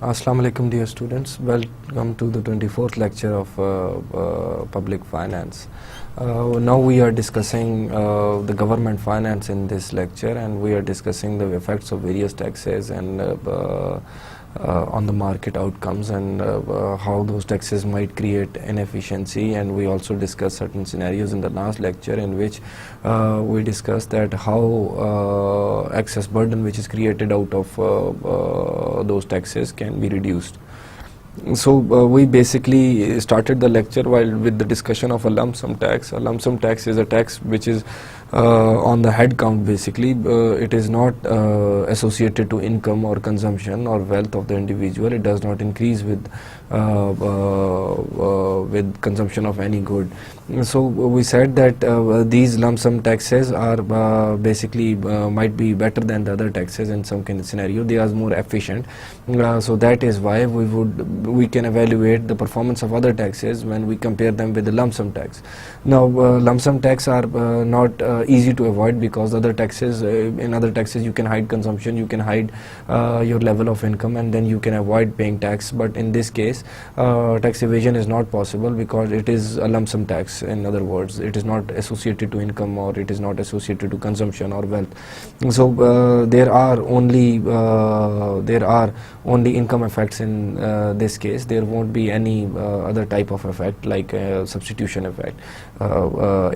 Assalamu alaikum, dear students. Welcome to the 24th lecture of public finance. Now we are discussing the government finance in this lecture, and we are discussing the effects of various taxes and on the market outcomes, and how those taxes might create inefficiency. And we also discussed certain scenarios in the last lecture in which we discussed that how excess burden which is created out of those taxes can be reduced. So we basically started the lecture with the discussion of a lump sum tax. A lump sum tax is a tax which is on the head count. Basically, it is not associated to income or consumption or wealth of the individual. It does not increase with consumption of any good. So we said that these lump sum taxes are basically might be better than the other taxes in some kind of scenario. They are more efficient. So that is why we can evaluate the performance of other taxes when we compare them with the lump sum tax. Now lump sum tax are not easy to avoid, because other taxes, in other taxes you can hide consumption, you can hide your level of income, and then you can avoid paying tax. But in this case, tax evasion is not possible because it is a lump sum tax. In other words, it is not associated to income, or it is not associated to consumption or wealth. So there are only income effects in this case. There won't be any other type of effect like substitution effect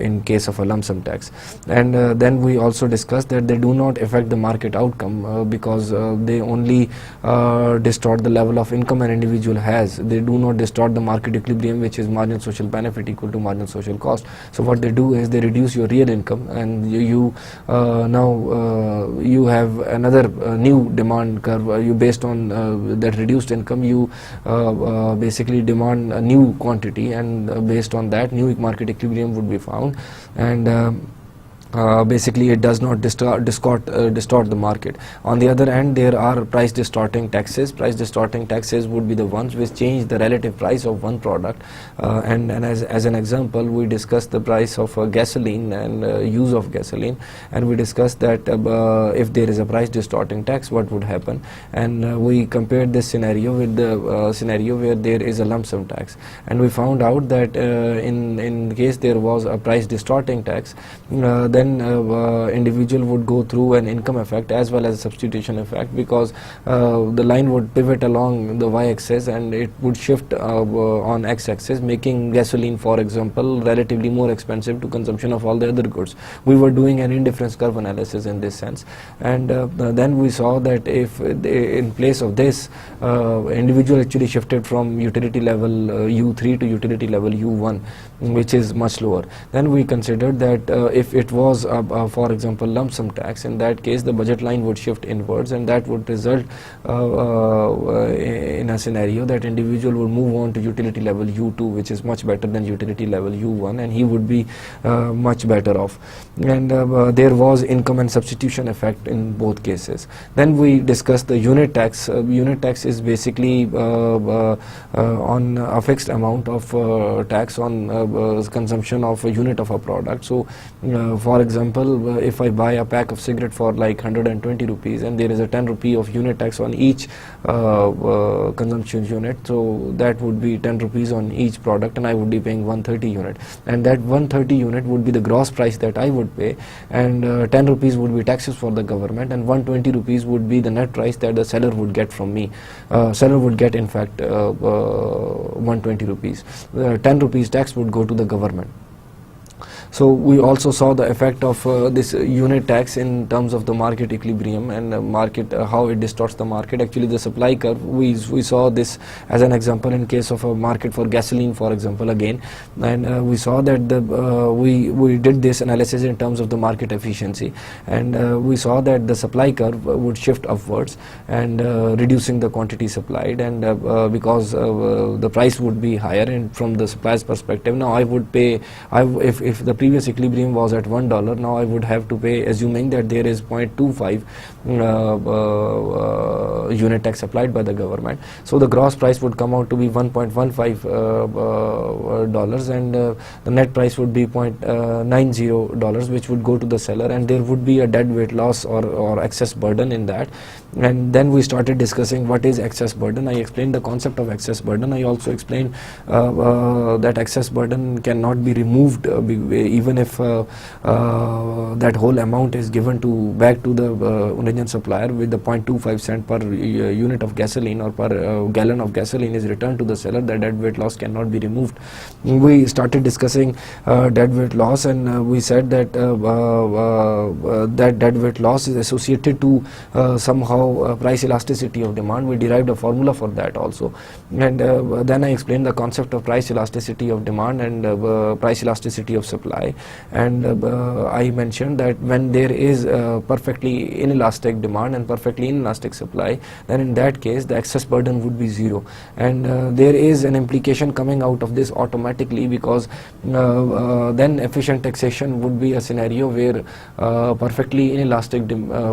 in case of a lump sum tax. And then we also discussed that they do not affect the market outcome because they only distort the level of income an individual has. They do not distort the market equilibrium, which is marginal social benefit equal to marginal social cost. So what they do is they reduce your real income, and you have another new demand curve. You, based on that reduced income, you basically demand a new quantity, and based on that, new market equilibrium would be found. And basically it does not distort the market. On the other hand, there are price distorting taxes. Price distorting taxes would be the ones which change the relative price of one product, and as an example, we discussed the price of gasoline and use of gasoline, and we discussed that if there is a price distorting tax, what would happen. And we compared this scenario with the scenario where there is a lump sum tax, and we found out that in case there was a price distorting tax, then individual would go through an income effect as well as a substitution effect, because the line would pivot along the y-axis and it would shift on x-axis, making gasoline, for example, relatively more expensive to consumption of all the other goods. We were doing an indifference curve analysis in this sense, and then we saw that if in place of this, individual actually shifted from utility level U3 to utility level U1, which is much lower. Then we considered that if it was for example lump sum tax, in that case the budget line would shift inwards, and that would result in a scenario that individual would move on to utility level U2, which is much better than utility level U1, and he would be much better off. And there was income and substitution effect in both cases. Then we discussed the unit tax. Unit tax is basically on a fixed amount of tax on consumption of a unit of a product. So for example, if I buy a pack of cigarette for like 120 rupees, and there is a 10 rupee of unit tax on each consumption unit, so that would be 10 rupees on each product, and I would be paying 130 unit, and that 130 unit would be the gross price that I would pay, and 10 rupees would be taxes for the government, and 120 rupees would be the net price that the seller would get from me. Seller would get in fact 120 rupees. 10 rupees tax would go to the government. So we also saw the effect of this unit tax in terms of the market equilibrium and market how it distorts the market. Actually, the supply curve, we saw this as an example in case of a market for gasoline, for example, again, and we saw that the we did this analysis in terms of the market efficiency, and we saw that the supply curve would shift upwards and reducing the quantity supplied, and because the price would be higher, and from the supplier's perspective, now I would pay, if the previous equilibrium was at $1, now I would have to pay, assuming that there is 0.25 unit tax applied by the government. So the gross price would come out to be $1.15, and the net price would be $0.90, which would go to the seller, and there would be a deadweight loss or excess burden in that. And then we started discussing what is excess burden. I explained the concept of excess burden. I also explained that excess burden cannot be removed even if that whole amount is given back to the origin supplier with the 0.25 cent per unit of gasoline or per gallon of gasoline is returned to the seller. That deadweight loss cannot be removed. We started discussing deadweight loss, and we said that that deadweight loss is associated to somehow price elasticity of demand. We derived a formula for that also, and then I explained the concept of price elasticity of demand and price elasticity of supply, and I mentioned that when there is perfectly inelastic demand and perfectly inelastic supply, then in that case the excess burden would be zero, and there is an implication coming out of this automatically, because then efficient taxation would be a scenario where perfectly inelastic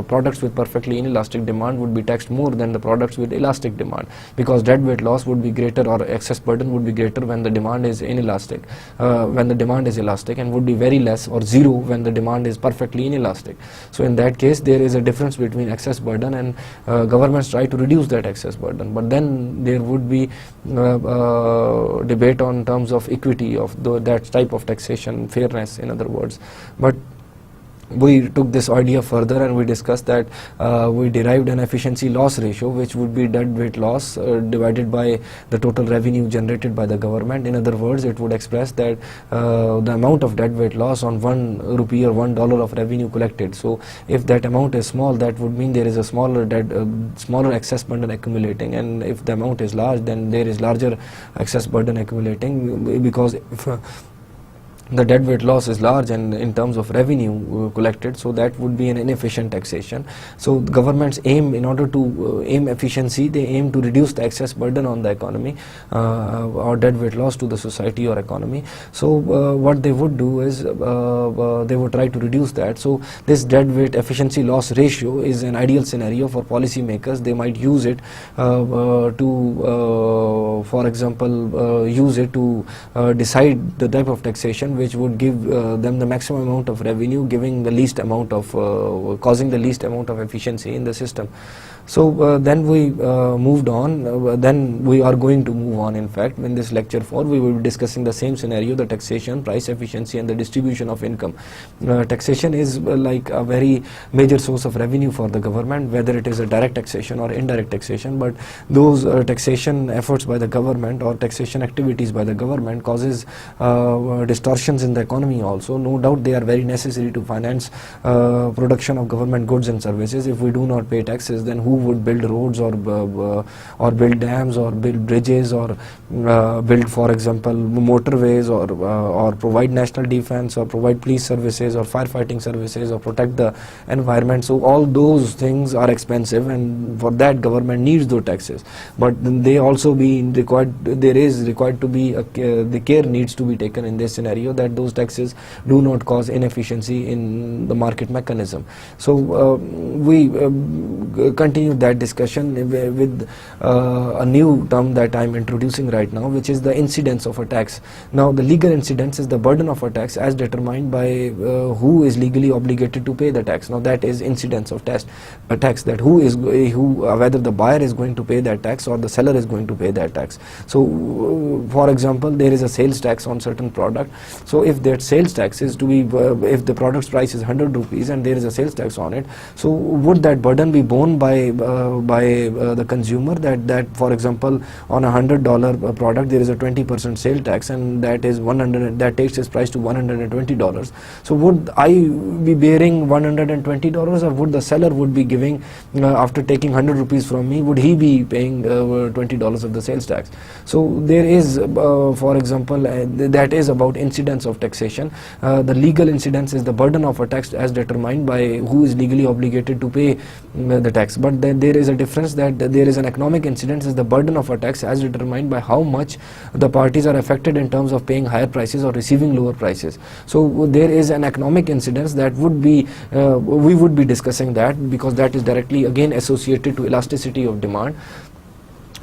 products with perfectly inelastic demand would be taxed more than the products with elastic demand, because deadweight loss would be greater or excess burden would be greater when the demand is inelastic, when the demand is elastic, and would be very less or zero when the demand is perfectly inelastic. So in that case there is a difference between excess burden, and governments try to reduce that excess burden, but then there would be debate on terms of equity of that type of taxation, fairness in other words. But we took this idea further, and we discussed that we derived an efficiency loss ratio, which would be deadweight loss divided by the total revenue generated by the government. In other words, it would express that the amount of deadweight loss on 1 rupee or $1 of revenue collected. So if that amount is small, that would mean there is a smaller excess burden accumulating, and if the amount is large, then there is larger excess burden accumulating, because if the deadweight loss is large and in terms of revenue collected, so that would be an inefficient taxation. So governments aim, in order to aim efficiency, they aim to reduce the excess burden on the economy or deadweight loss to the society or economy. So what they would do is they would try to reduce that. So this deadweight efficiency loss ratio is an ideal scenario for policy makers. They might use it to for example use it to decide the type of taxation which would give them the maximum amount of revenue, giving the least amount of causing the least amount of efficiency in the system. So then we moved on, then we are going to move on. In fact, in this lecture 4 we will be discussing the same scenario, the taxation, price efficiency and the distribution of income. Taxation is like a very major source of revenue for the government, whether it is a direct taxation or indirect taxation, but those taxation efforts by the government or taxation activities by the government causes distortions in the economy also. No doubt they are very necessary to finance production of government goods and services. If we do not pay taxes, then who would build roads or build dams or build bridges or build, for example, motorways or provide national defense or provide police services or firefighting services or protect the environment? So all those things are expensive, and for that government needs those taxes. But they also be required, there is required to be the care needs to be taken in this scenario that those taxes do not cause inefficiency in the market mechanism. So we continue that discussion with a new term that I am introducing right now, which is the incidence of a tax. Now the legal incidence is the burden of a tax as determined by who is legally obligated to pay the tax. Now that is incidence of tax, that whether the buyer is going to pay that tax or the seller is going to pay that tax. So for example, there is a sales tax on certain product. So if that sales tax is to be, if the product's price is 100 rupees and there is a sales tax on it, so would that burden be borne by the consumer, that for example on a $100 product there is a 20% sale tax, and that is 100, that takes its price to $120. So would I be bearing $120, or would the seller would be giving, after taking 100 rupees from me, would he be paying $20 of the sales tax? So there is, for example, that is about incidence of taxation. The legal incidence is the burden of a tax as determined by who is legally obligated to pay the tax. But then there is a difference, that there is an economic incidence is the burden of a tax as determined by how much the parties are affected in terms of paying higher prices or receiving lower prices. So there is an economic incidence that would be, we would be discussing that, because that is directly again associated to elasticity of demand.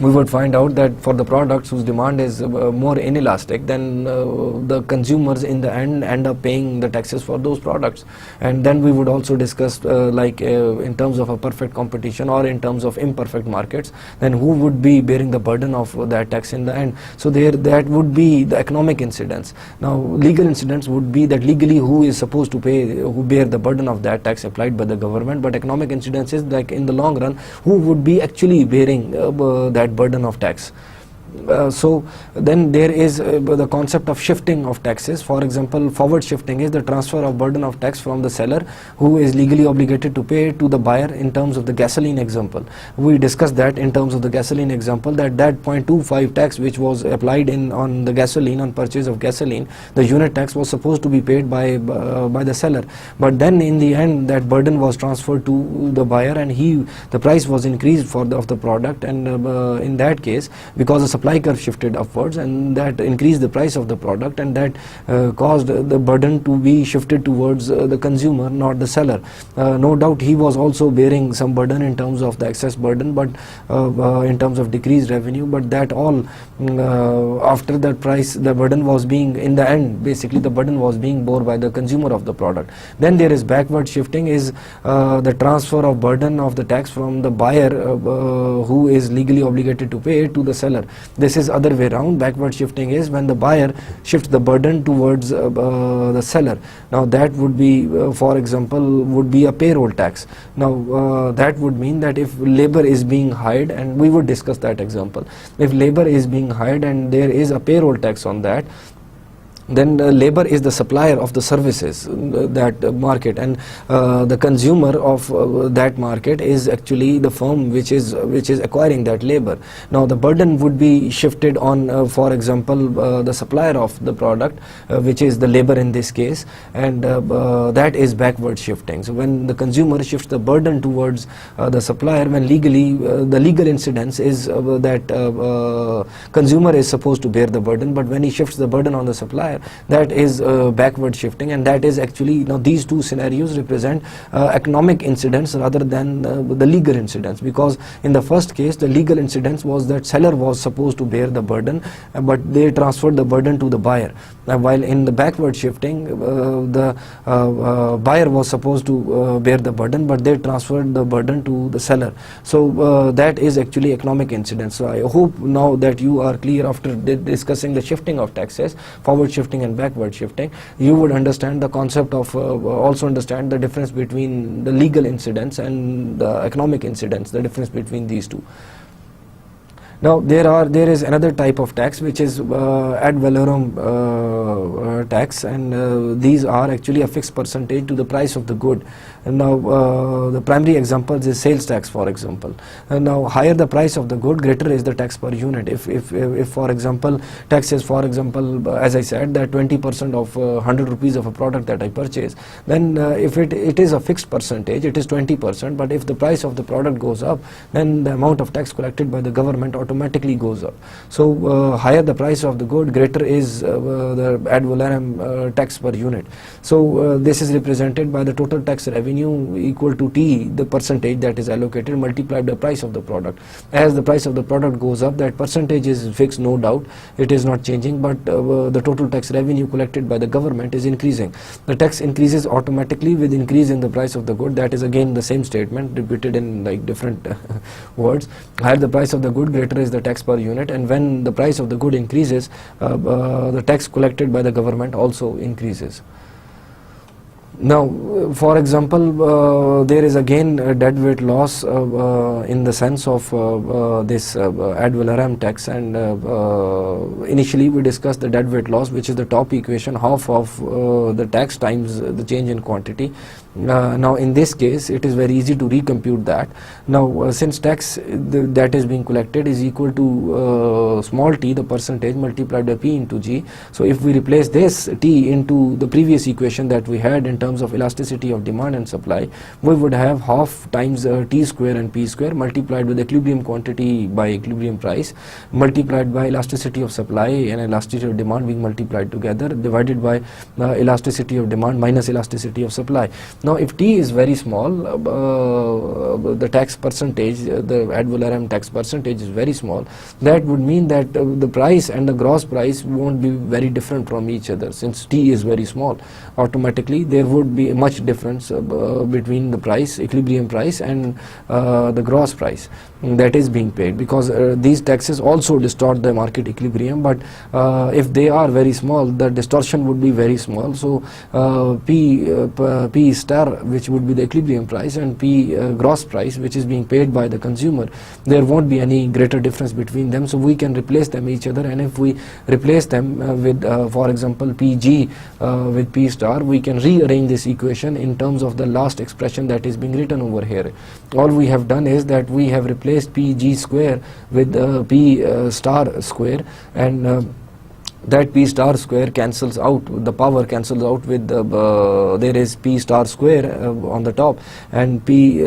We would find out that for the products whose demand is more inelastic, then the consumers in the end up paying the taxes for those products. And then we would also discuss in terms of a perfect competition or in terms of imperfect markets, then who would be bearing the burden of that tax in the end. So there, that would be the economic incidence. Now legal incidence would be that legally who is supposed to pay, who bear the burden of that tax applied by the government. But economic incidence is like in the long run who would be actually bearing that burden of tax. So then there is the concept of shifting of taxes. For example, forward shifting is the transfer of burden of tax from the seller, who is legally obligated to pay, to the buyer. In terms of the gasoline example, we discussed that in terms of the gasoline example, that 0.25 tax which was applied on the gasoline, on purchase of gasoline, the unit tax was supposed to be paid by the seller. But then in the end that burden was transferred to the buyer, and the price was increased of the product, and in that case, because the supply curve shifted upwards, and that increased the price of the product, and that caused the burden to be shifted towards the consumer, not the seller. No doubt he was also bearing some burden in terms of the excess burden, but in terms of decreased revenue, but that all after that price, the burden was being, in the end basically the burden was being bore by the consumer of the product. Then there is backward shifting, is the transfer of burden of the tax from the buyer who is legally obligated to pay to the seller. This is other way around. Backward shifting is when the buyer shifts the burden towards the seller. Now that would be, for example, would be a payroll tax. Now that would mean that if labor is being hired, and we would discuss that example, if labor is being hired and there is a payroll tax on that, then labor is the supplier of the services, that market, and the consumer of that market is actually the firm which is acquiring that labor. Now the burden would be shifted on, for example, the supplier of the product, which is the labor in this case, and that is backward shifting. So when the consumer shifts the burden towards the supplier, when legally the legal incidence is that consumer is supposed to bear the burden, but when he shifts the burden on the supplier, that is backward shifting. And that is actually, these two scenarios represent economic incidence rather than the legal incidence, because in the first case the legal incidence was that seller was supposed to bear the burden, but they transferred the burden to the buyer, while in the backward shifting the buyer was supposed to bear the burden, but they transferred the burden to the seller. So that is actually economic incidence. So I hope now that you are clear, after discussing the shifting of taxes, forward shifting and backward shifting, you would understand the concept of, also understand the difference between the legal incidence and the economic incidence, the difference between these two. Now there is another type of tax which is ad valorem tax, and these are actually a fixed percentage to the price of the good. And now the primary examples is sales tax, for example. And now higher the price of the good, greater is the tax per unit. If for example tax is, for example, as I said, that 20% of 100 rupees of a product that I purchase, then if it is a fixed percentage, it is 20%, but if the price of the product goes up, then the amount of tax collected by the government automatically goes up. So higher the price of the good, greater is the ad valorem tax per unit. So this is represented by the total tax revenue equal to T, the percentage that is allocated, multiplied by the price of the product. As the price of the product goes up, that percentage is fixed, no doubt, it is not changing, but the total tax revenue collected by the government is increasing. The tax increases automatically with increase in the price of the good. That is again the same statement repeated in like different words. Higher the price of the good, greater is the tax per unit, and when the price of the good increases, the tax collected by the government also increases. Now, for example, there is again a deadweight loss in the sense of this ad valorem tax, and initially we discussed the deadweight loss, which is the top equation, half of the tax times the change in quantity. Now in this case it is very easy to recompute that. Now since tax that is being collected is equal to small t, the percentage, multiplied by p into g. So if we replace this t into the previous equation that we had in terms of elasticity of demand and supply, we would have half times t square and p square multiplied with equilibrium quantity by equilibrium price, multiplied by elasticity of supply and elasticity of demand being multiplied together, divided by elasticity of demand minus elasticity of supply. Now if t is very small, the tax percentage, the ad valorem tax percentage is very small, that would mean that the price and the gross price won't be very different from each other. Since t is very small, automatically there would be much difference between the price, equilibrium price, and the gross price that is being paid, because these taxes also distort the market equilibrium, but if they are very small, the distortion would be very small. So P star, which would be the equilibrium price, and P gross price, which is being paid by the consumer, there won't be any greater difference between them. So we can replace them each other, and if we replace them with for example PG with P star, we can rearrange this equation in terms of the last expression that is being written over here. All we have done is that we have replaced PG square with P star square, and that P star square cancels out, the power cancels out with there is P star square on the top and P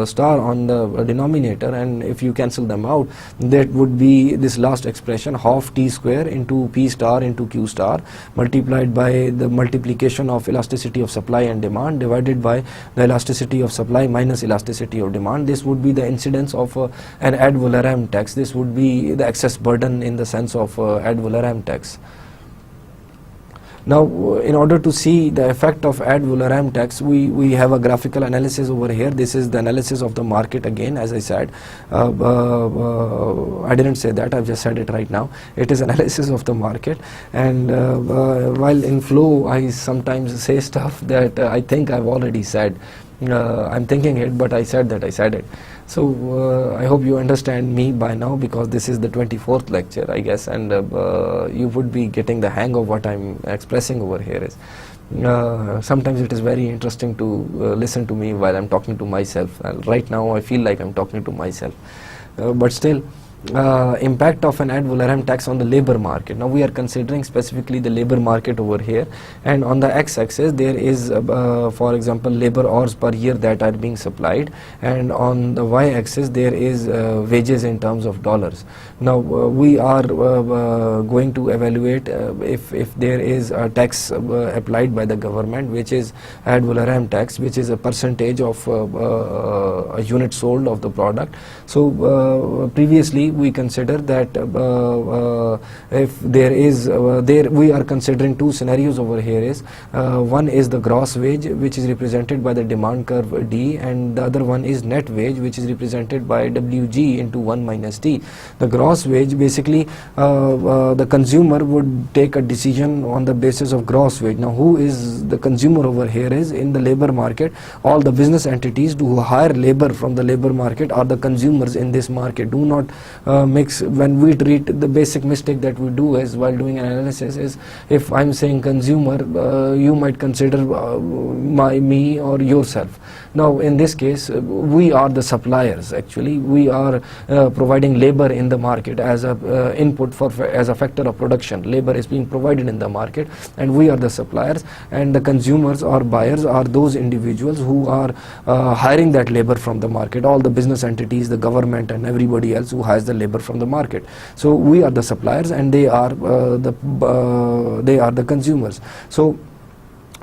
star on the denominator, and if you cancel them out, that would be this last expression, half T square into P star into Q star multiplied by the multiplication of elasticity of supply and demand divided by the elasticity of supply minus elasticity of demand. This would be the incidence of an ad valorem tax. This would be the excess burden in the sense of ad valorem tax. Now in order to see the effect of ad valorem tax, we have a graphical analysis over here. This is the analysis of the market again, as I said. I didn't say that, I've just said it right now. It is analysis of the market, and while in flow I sometimes say stuff that I think I've already said. I'm thinking it, but I said that I said it. So I hope you understand me by now, because this is the 24th lecture, I guess, and you would be getting the hang of what I'm expressing over here. Is sometimes it is very interesting to listen to me while I'm talking to myself. Right now I feel like I'm talking to myself, but still. Impact of an ad valorem tax on the labor market. Now we are considering specifically the labor market over here, and on the x-axis there is for example labor hours per year that are being supplied, and on the y-axis there is wages in terms of dollars. Now we are going to evaluate if there is a tax applied by the government, which is ad valorem tax, which is a percentage of a unit sold of the product. So previously we consider that if there is we are considering two scenarios over here. Is one is the gross wage, which is represented by the demand curve D, and the other one is net wage, which is represented by WG into 1 minus T. The gross wage, basically the consumer would take a decision on the basis of gross wage. Now who is the consumer over here? Is in the labor market, all the business entities who hire labor from the labor market are the consumers in this market. Do not mix. When we treat, the basic mistake that we do is while doing an analysis is, if I'm saying consumer, you might consider me or yourself. Now in this case we are the suppliers. Actually we are providing labor in the market as a input as a factor of production. Labor is being provided in the market, and we are the suppliers, and the consumers or buyers are those individuals who are hiring that labor from the market, all the business entities, the government, and everybody else who hires the labor from the market. So we are the suppliers, and they are the consumers. So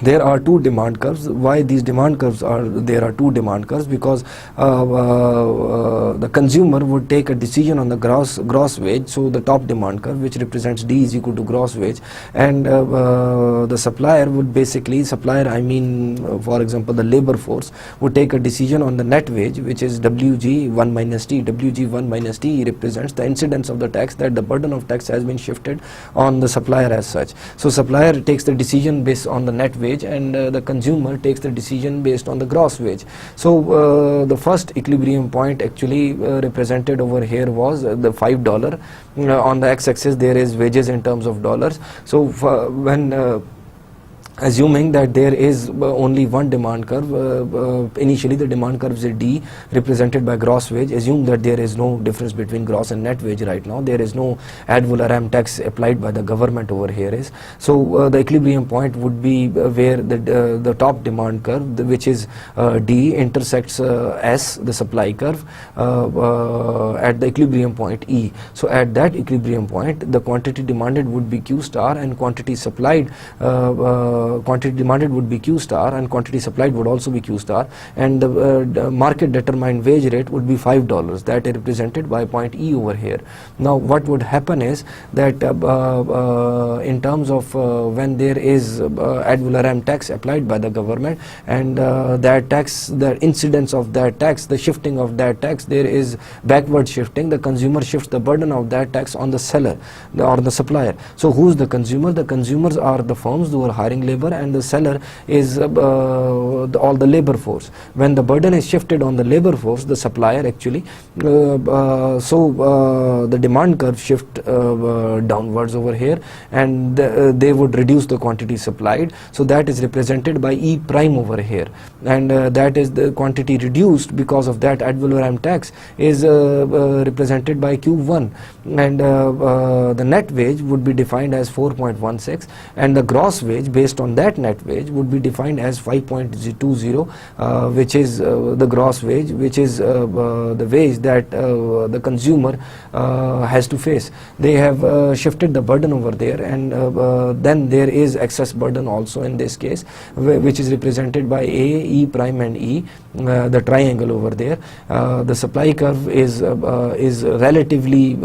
there are two demand curves. Why these demand curves are there are two demand curves? Because the consumer would take a decision on the gross wage, so the top demand curve, which represents D is equal to gross wage, and the supplier would basically, I mean for example the labor force, would take a decision on the net wage, which is WG 1 minus T. WG 1 minus T represents the incidence of the tax, that the burden of tax has been shifted on the supplier as such. So supplier takes the decision based on the net wage wage, and the consumer takes the decision based on the gross wage. So the first equilibrium point actually represented over here was the $5. On the x-axis there is wages in terms of dollars. So when assuming that there is only one demand curve, initially the demand curve is a D represented by gross wage. Assume that there is no difference between gross and net wage right now. There is no ad valorem tax applied by the government over here is. So the equilibrium point would be where the top demand curve, which is D, intersects S, the supply curve, at the equilibrium point E. So at that equilibrium point, the quantity demanded would be Q star, and quantity supplied quantity demanded would be Q star, and quantity supplied would also be Q star, and the market determined wage rate would be $5, that is represented by point E over here. Now what would happen is that in terms of when there is ad valorem tax applied by the government, and that tax, the incidence of that tax, the shifting of that tax, there is backward shifting. The consumer shifts the burden of that tax on the seller or the supplier. So who's the consumer? The consumers are the firms who are hiring labor, and the seller is all the labor force. When the burden is shifted on the labor force, the supplier actually, the demand curve shift downwards over here, and they would reduce the quantity supplied. So that is represented by E prime over here, and that is the quantity reduced because of that ad valorem tax is represented by Q1, and the net wage would be defined as 4.16, and the gross wage based on that net wage would be defined as 5.20, which is the gross wage, which is the wage that the consumer has to face. They have shifted the burden over there, and then there is excess burden also in this case, which is represented by A, E prime and E, the triangle over there. The supply curve is relatively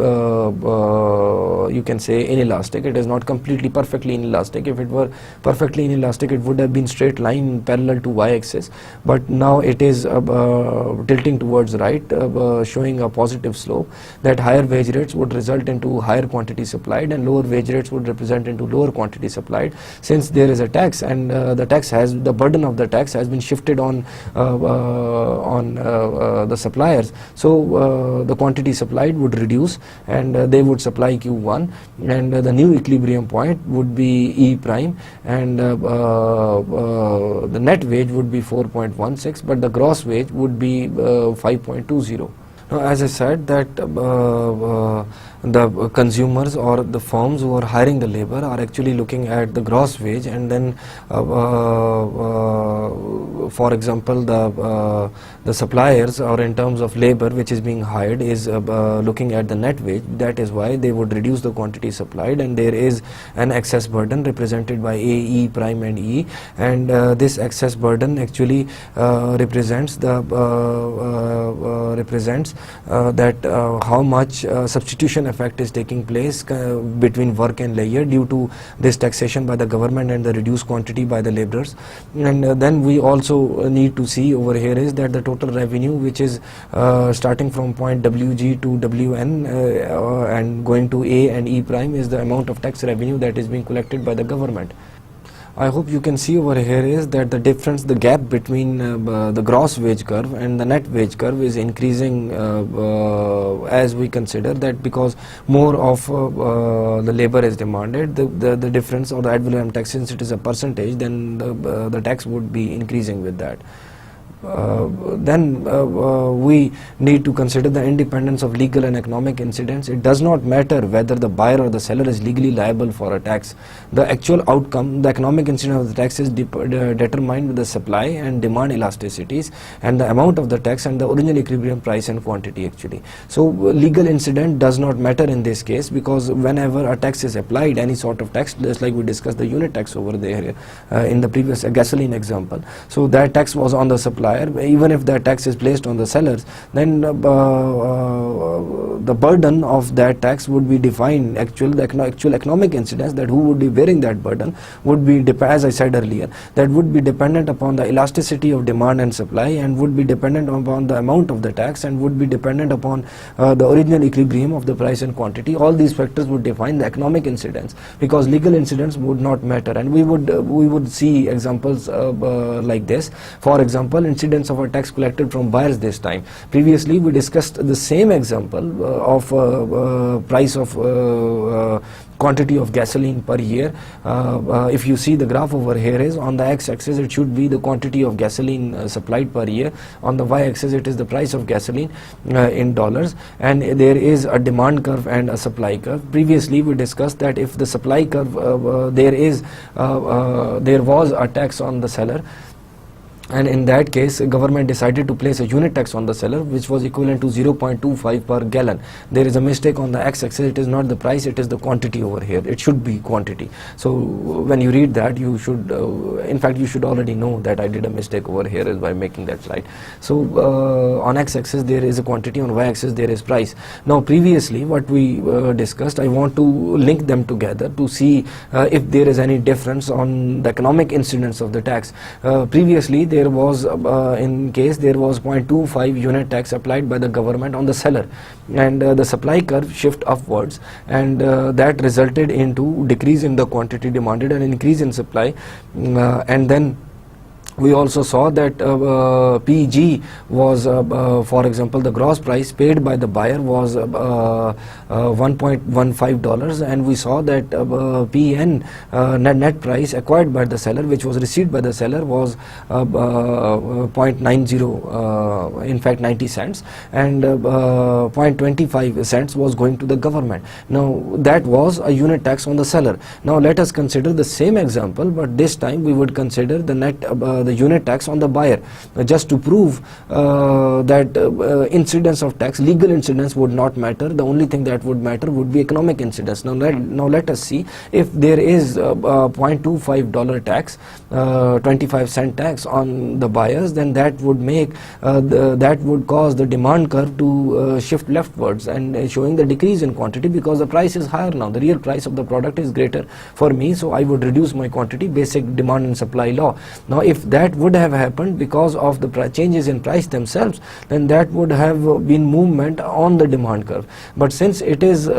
you can say inelastic. It is not completely perfectly inelastic. If it were perfectly inelastic, it would have been straight line parallel to y-axis, but now it is tilting towards right, showing a positive slope, that higher wage rates would result into higher quantity supplied, and lower wage rates would represent into lower quantity supplied, since there is a tax, and the burden of the tax has been shifted on the suppliers. So the quantity supplied would reduce, and they would supply Q1, and the new equilibrium point would be E prime, and the net wage would be 4.16, but the gross wage would be 5.20. Now, as I said, that the consumers or the firms who are hiring the labor are actually looking at the gross wage, and then for example the suppliers, or in terms of labor which is being hired, is looking at the net wage. That is why they would reduce the quantity supplied, and there is an excess burden represented by A, E prime and E, and this excess burden actually represents that how much substitution effect is taking place between work and labor due to this taxation by the government and the reduced quantity by the laborers. And then we also need to see over here is that the total revenue, which is starting from point WG to WN and going to A and E prime, is the amount of tax revenue that is being collected by the government. I hope you can see over here is that the difference, the gap between the gross wage curve and the net wage curve is increasing as we consider that, because more of the labor is demanded, the difference or the ad valorem tax, since it is a percentage, then the tax would be increasing with that. Then we need to consider the independence of legal and economic incidents. It does not matter whether the buyer or the seller is legally liable for a tax. The actual outcome, the economic incidence of the tax, is determined with the supply and demand elasticities and the amount of the tax and the original equilibrium price and quantity actually. So legal incident does not matter in this case, because whenever a tax is applied, any sort of tax, just like we discussed the unit tax over there in the previous gasoline example, so that tax was on the supply buyer, even if that tax is placed on the sellers, then the burden of that tax would be defined, the actual economic incidence, that who would be bearing that burden would be, as I said earlier, that would be dependent upon the elasticity of demand and supply, and would be dependent upon the amount of the tax, and would be dependent upon the original equilibrium of the price and quantity. All these factors would define the economic incidence, because legal incidence would not matter. And we would see examples like this. For example, incidence of a tax collected from buyers this time. Previously we discussed the same example of price of quantity of gasoline per year. If you see the graph over here, is on the x-axis it should be the quantity of gasoline supplied per year, on the y-axis it is the price of gasoline in dollars, and there is a demand curve and a supply curve. Previously we discussed that if the supply curve there was a tax on the seller, and in that case government decided to place a unit tax on the seller which was equivalent to 0.25 per gallon. There is a mistake on the x-axis, it is not the price, it is the quantity over here. It should be quantity. So when you read that, you should in fact you should already know that I did a mistake over here is by making that slide. So on x-axis there is a quantity, on y-axis there is price. Now previously what we discussed, I want to link them together to see if there is any difference on the economic incidence of the tax. Previously there was in case there was 0.25 unit tax applied by the government on the seller, and the supply curve shift upwards, and that resulted into decrease in the quantity demanded and increase in supply, and then we also saw that PG was, for example, the gross price paid by the buyer was $1.15, and we saw that PN net price acquired by the seller, which was received by the seller, was 0.90, in fact 90 cents, and 0.25 cents was going to the government. Now that was a unit tax on the seller. Now let us consider the same example, but this time we would consider the net the unit tax on the buyer, just to prove that incidence of tax, legal incidence would not matter. The only thing that would matter would be economic incidence. Now let us see if there is $0.25 tax, 25-cent tax on the buyers, then that would make that would cause the demand curve to shift leftwards, and showing the decrease in quantity, because the price is higher now, the real price of the product is greater for me, so I would reduce my quantity, basic demand and supply law. Now if that would have happened because of the changes in price themselves, then that would have been movement on the demand curve. But since it is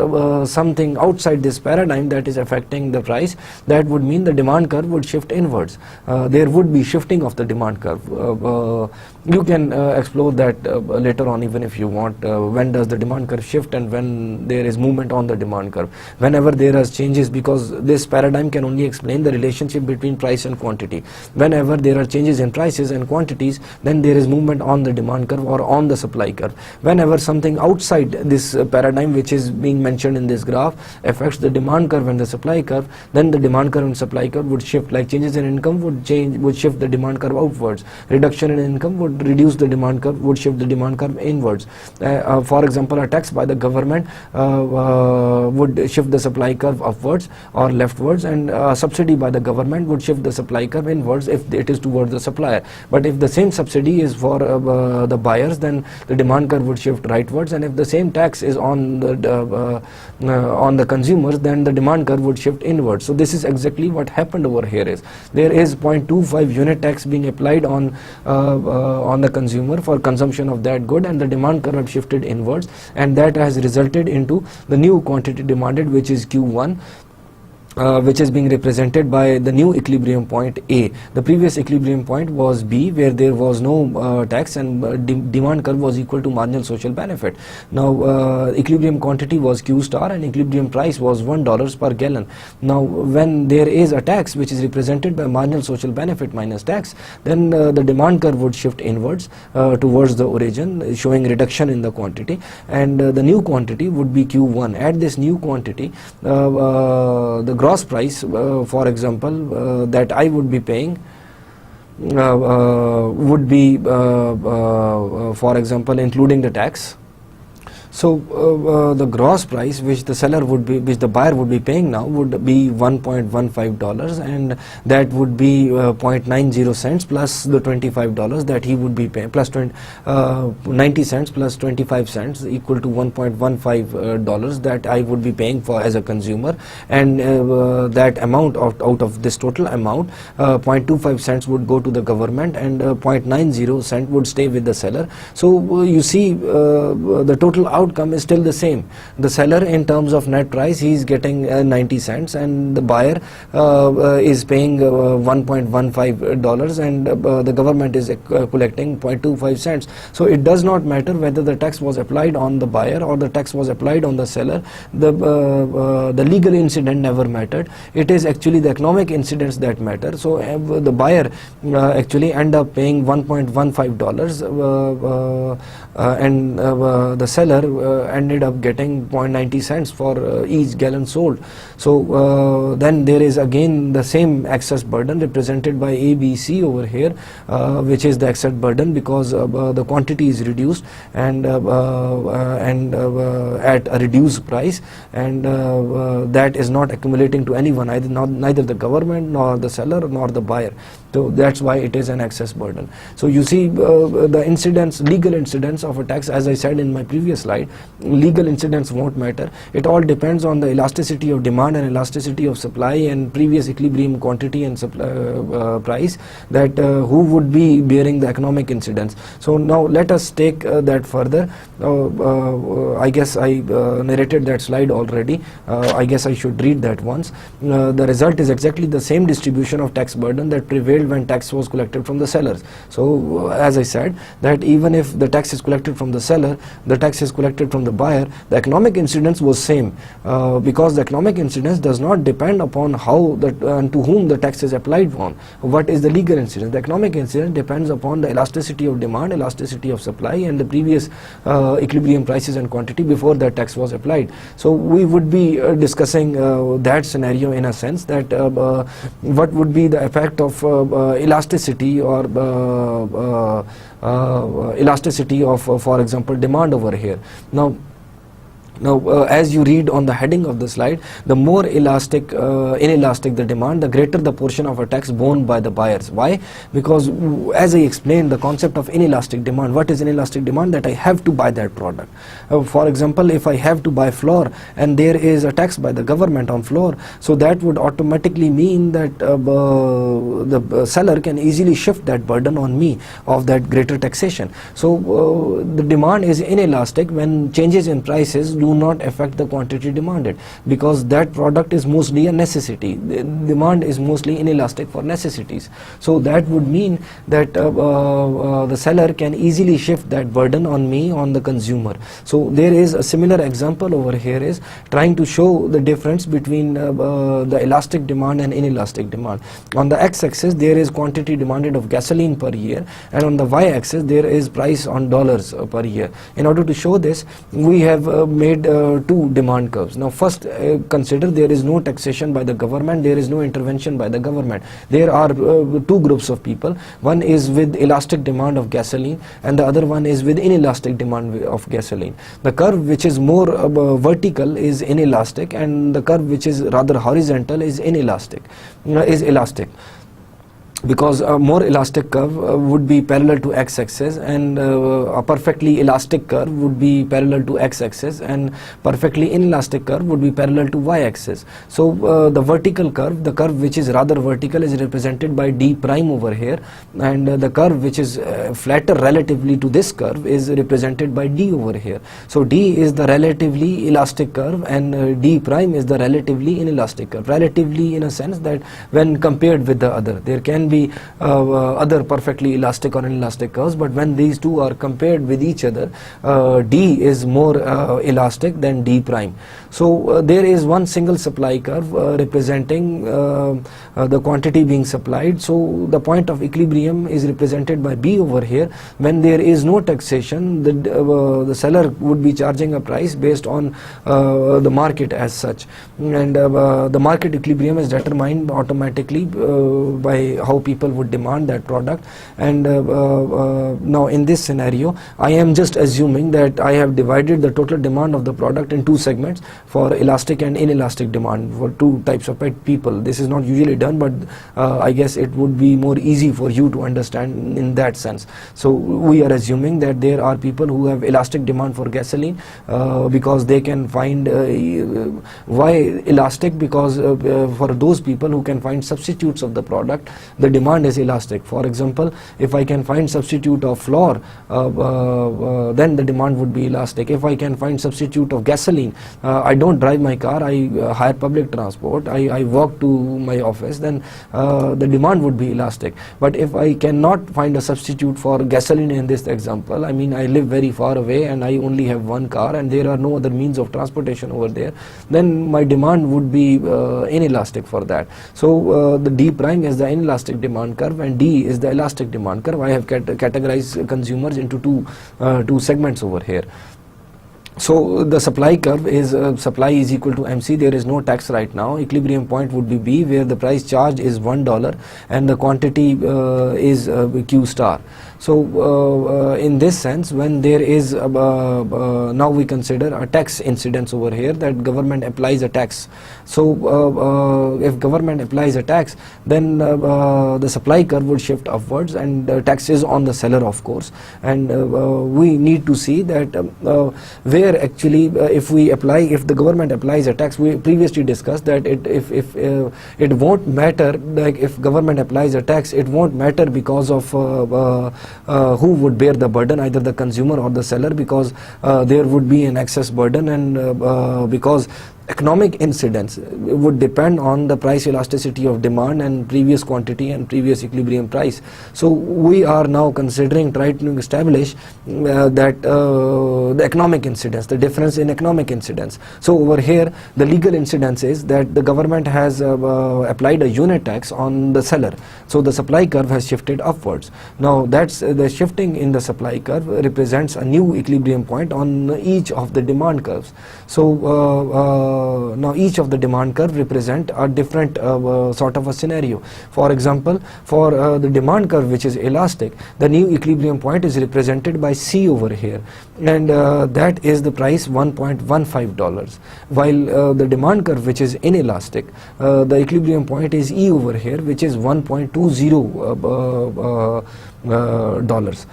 something outside this paradigm that is affecting the price, that would mean the demand curve would shift inwards. There would be shifting of the demand curve. You can explore that later on, even if you want. When does the demand curve shift and when there is movement on the demand curve? Whenever there are changes, because this paradigm can only explain the relationship between price and quantity. Whenever there are changes in prices and quantities, then there is movement on the demand curve or on the supply curve. Whenever something outside this paradigm which is being mentioned in this graph affects the demand curve and the supply curve, then the demand curve and supply curve would shift. Like changes in income would shift the demand curve outwards. Reduction in income would reduce the demand curve, would shift the demand curve inwards. For example, a tax by the government would shift the supply curve upwards or leftwards, and a subsidy by the government would shift the supply curve inwards if it is towards the supplier. But if the same subsidy is for the buyers, then the demand curve would shift rightwards, and if the same tax is on the consumers, then the demand curve would shift inwards. So this is exactly what happened over here. Is there is 0.25 unit tax being applied on the consumer for consumption of that good, and the demand curve have shifted inwards, and that has resulted into the new quantity demanded, which is Q1, which is being represented by the new equilibrium point A. The previous equilibrium point was B, where there was no tax, and demand curve was equal to marginal social benefit. Now equilibrium quantity was Q star and equilibrium price was $1 per gallon. Now when there is a tax which is represented by marginal social benefit minus tax, then the demand curve would shift inwards towards the origin, showing reduction in the quantity, and the new quantity would be Q1. At this new quantity, the gross price, for example, that I would be paying would be, for example, including the tax. So the gross price which the buyer would be paying now would be $1.15, and that would be 0.90 cents plus the $25 that he would be paying, plus 90 cents plus 25 cents equal to $1.15 that I would be paying for as a consumer, and that amount out of this total amount, 0.25 cents would go to the government and 0.90 cent would stay with the seller. So you see the total outcome is still the same. The seller, in terms of net price, he is getting 90 cents, and the buyer is paying $1.15, and the government is collecting 0.25 cents. So it does not matter whether the tax was applied on the buyer or the tax was applied on the seller. The legal incident never mattered. It is actually the economic incidents that matter. So the buyer actually end up paying $1.15, and the seller ended up getting 0.90 cents for each gallon sold. So then there is again the same excess burden represented by ABC over here, which is the excess burden because the quantity is reduced and at a reduced price, and that is not accumulating to anyone, neither the government nor the seller nor the buyer. So that's why it is an excess burden. So you see the incidents, legal incidents of a tax, as I said in my previous slide, legal incidents won't matter. It all depends on the elasticity of demand and elasticity of supply and previous equilibrium quantity and supply, price, that who would be bearing the economic incidents. So now let us take that further. I guess I narrated that slide already. I guess I should read that once. The result is exactly the same distribution of tax burden that prevailed when tax was collected from the sellers. So as I said, that even if the tax is collected from the seller, the tax is collected from the buyer, the economic incidence was same, because the economic incidence does not depend upon how and to whom the tax is applied on. What is the legal incidence? The economic incidence depends upon the elasticity of demand, elasticity of supply, and the previous equilibrium prices and quantity before that tax was applied. So we would be discussing that scenario in a sense, that what would be the effect of elasticity or elasticity of, for example, demand over here. Now, as you read on the heading of the slide, the more inelastic the demand, the greater the portion of a tax borne by the buyers. Why? Because as I explained, the concept of inelastic demand. What is inelastic demand? That I have to buy that product. For example, if I have to buy flour and there is a tax by the government on flour, so that would automatically mean that the seller can easily shift that burden on me of that greater taxation. So the demand is inelastic when changes in prices do not affect the quantity demanded, because that product is mostly a necessity. The demand is mostly inelastic for necessities. So that would mean that the seller can easily shift that burden on me, on the consumer. So there is a similar example over here, is trying to show the difference between the elastic demand and inelastic demand. On the x-axis there is quantity demanded of gasoline per year, and on the y-axis there is price on dollars per year. In order to show this, we have made two demand curves. Now first consider there is no taxation by the government, there is no intervention by the government. There are two groups of people. One is with elastic demand of gasoline and the other one is with inelastic demand of gasoline. The curve which is more vertical is inelastic, and the curve which is rather horizontal is elastic. Because a more elastic curve would be parallel to x-axis, and a perfectly elastic curve would be parallel to x-axis, and perfectly inelastic curve would be parallel to y-axis. So the vertical curve, the curve which is rather vertical, is represented by d prime over here, and the curve which is flatter relatively to this curve is represented by d over here. So d is the relatively elastic curve and d prime is the relatively inelastic curve. Relatively in a sense that when compared with the other, there can be other perfectly elastic or inelastic curves, but when these two are compared with each other, D is more elastic than D prime. So there is one single supply curve representing the quantity being supplied. So the point of equilibrium is represented by B over here. When there is no taxation, the seller would be charging a price based on the market as such, and the market equilibrium is determined automatically by how people would demand that product. And now in this scenario, I am just assuming that I have divided the total demand of the product in two segments, for elastic and inelastic demand, for two types of people. This is not usually done, but I guess it would be more easy for you to understand in that sense. So we are assuming that there are people who have elastic demand for gasoline because they can find why elastic, because for those people who can find substitutes of the product, the demand is elastic. For example, if I can find substitute of flour, then the demand would be elastic. If I can find substitute of gasoline, I don't drive my car, I hire public transport, I walk to my office, then the demand would be elastic. But if I cannot find a substitute for gasoline in this example, I mean I live very far away and I only have one car and there are no other means of transportation over there, then my demand would be inelastic for that. So the D prime is the inelastic demand curve and D is the elastic demand curve. I have categorized consumers into two segments over here. So the supply curve is supply is equal to MC. There is no tax right now. Equilibrium point would be B, where the price charged is $1 and the quantity is Q star. So in this sense, when there is now we consider a tax incidence over here, that government applies a tax. So if government applies a tax, then the supply curve would shift upwards, and tax is on the seller, of course. And we need to see that where actually if the government applies a tax, we previously discussed that it won't matter, like if government applies a tax, it won't matter because of who would bear the burden, either the consumer or the seller, because there would be an excess burden, and because economic incidence would depend on the price elasticity of demand and previous quantity and previous equilibrium price. So we are now considering trying to establish that the economic incidence, the difference in economic incidence. So over here the legal incidence is that the government has applied a unit tax on the seller, so the supply curve has shifted upwards. Now that's the shifting in the supply curve represents a new equilibrium point on each of the demand curves. So now each of the demand curve represent a different sort of a scenario. For example, for the demand curve which is elastic, the new equilibrium point is represented by C over here, and that is the price $1.15, while the demand curve which is inelastic, the equilibrium point is E over here, which is $1.20.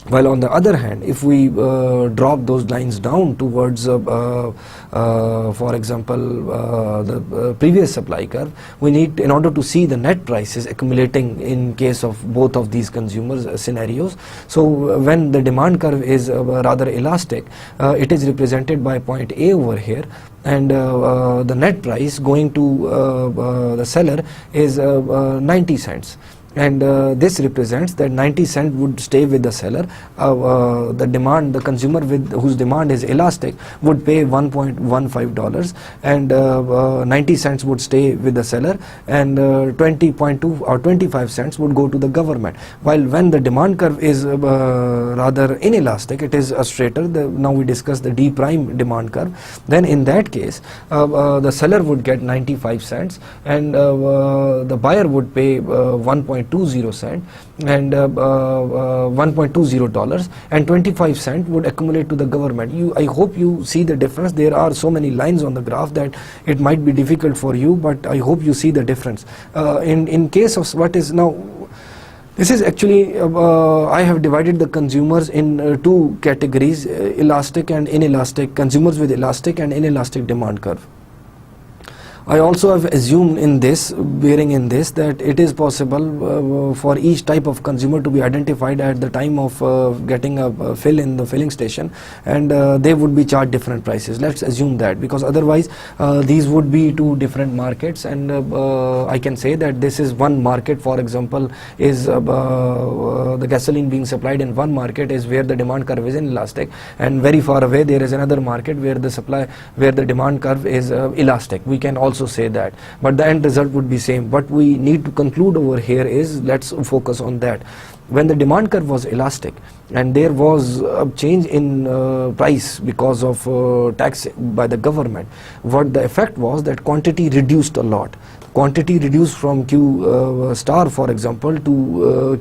While on the other hand, if we drop those lines down towards, for example, the previous supply curve, we need, in order to see the net prices accumulating in case of both of these consumers scenarios. So when the demand curve is rather elastic, it is represented by point A over here, and the net price going to the seller is 90 cents. And this represents that 90 cents would stay with the seller. The consumer whose demand is elastic would pay $1.15, and 90 cents would stay with the seller, and 20.2 or 25 cents would go to the government. While when the demand curve is rather inelastic, it is a straighter. Now we discuss the D prime demand curve. Then in that case, the seller would get 95 cents, and the buyer would pay 1.20 cent and $1.20, and 25 cents would accumulate to the government. I hope you see the difference. There are so many lines on the graph that it might be difficult for you, but I hope you see the difference. In case of what is now, this is actually, I have divided the consumers in two categories, elastic and inelastic, consumers with elastic and inelastic demand curve. I also have assumed in this, bearing in this, that it is possible for each type of consumer to be identified at the time of getting a fill in the filling station, and they would be charged different prices. Let's assume that, because otherwise these would be two different markets, and I can say that this is one market. For example, is the gasoline being supplied in one market is where the demand curve is inelastic, and very far away there is another market where the demand curve is elastic. We can also say that, but the end result would be same. What we need to conclude over here is, let's focus on that. When the demand curve was elastic and there was a change in price because of tax by the government, what the effect was that quantity reduced a lot. quantity reduced from Q star, for example, to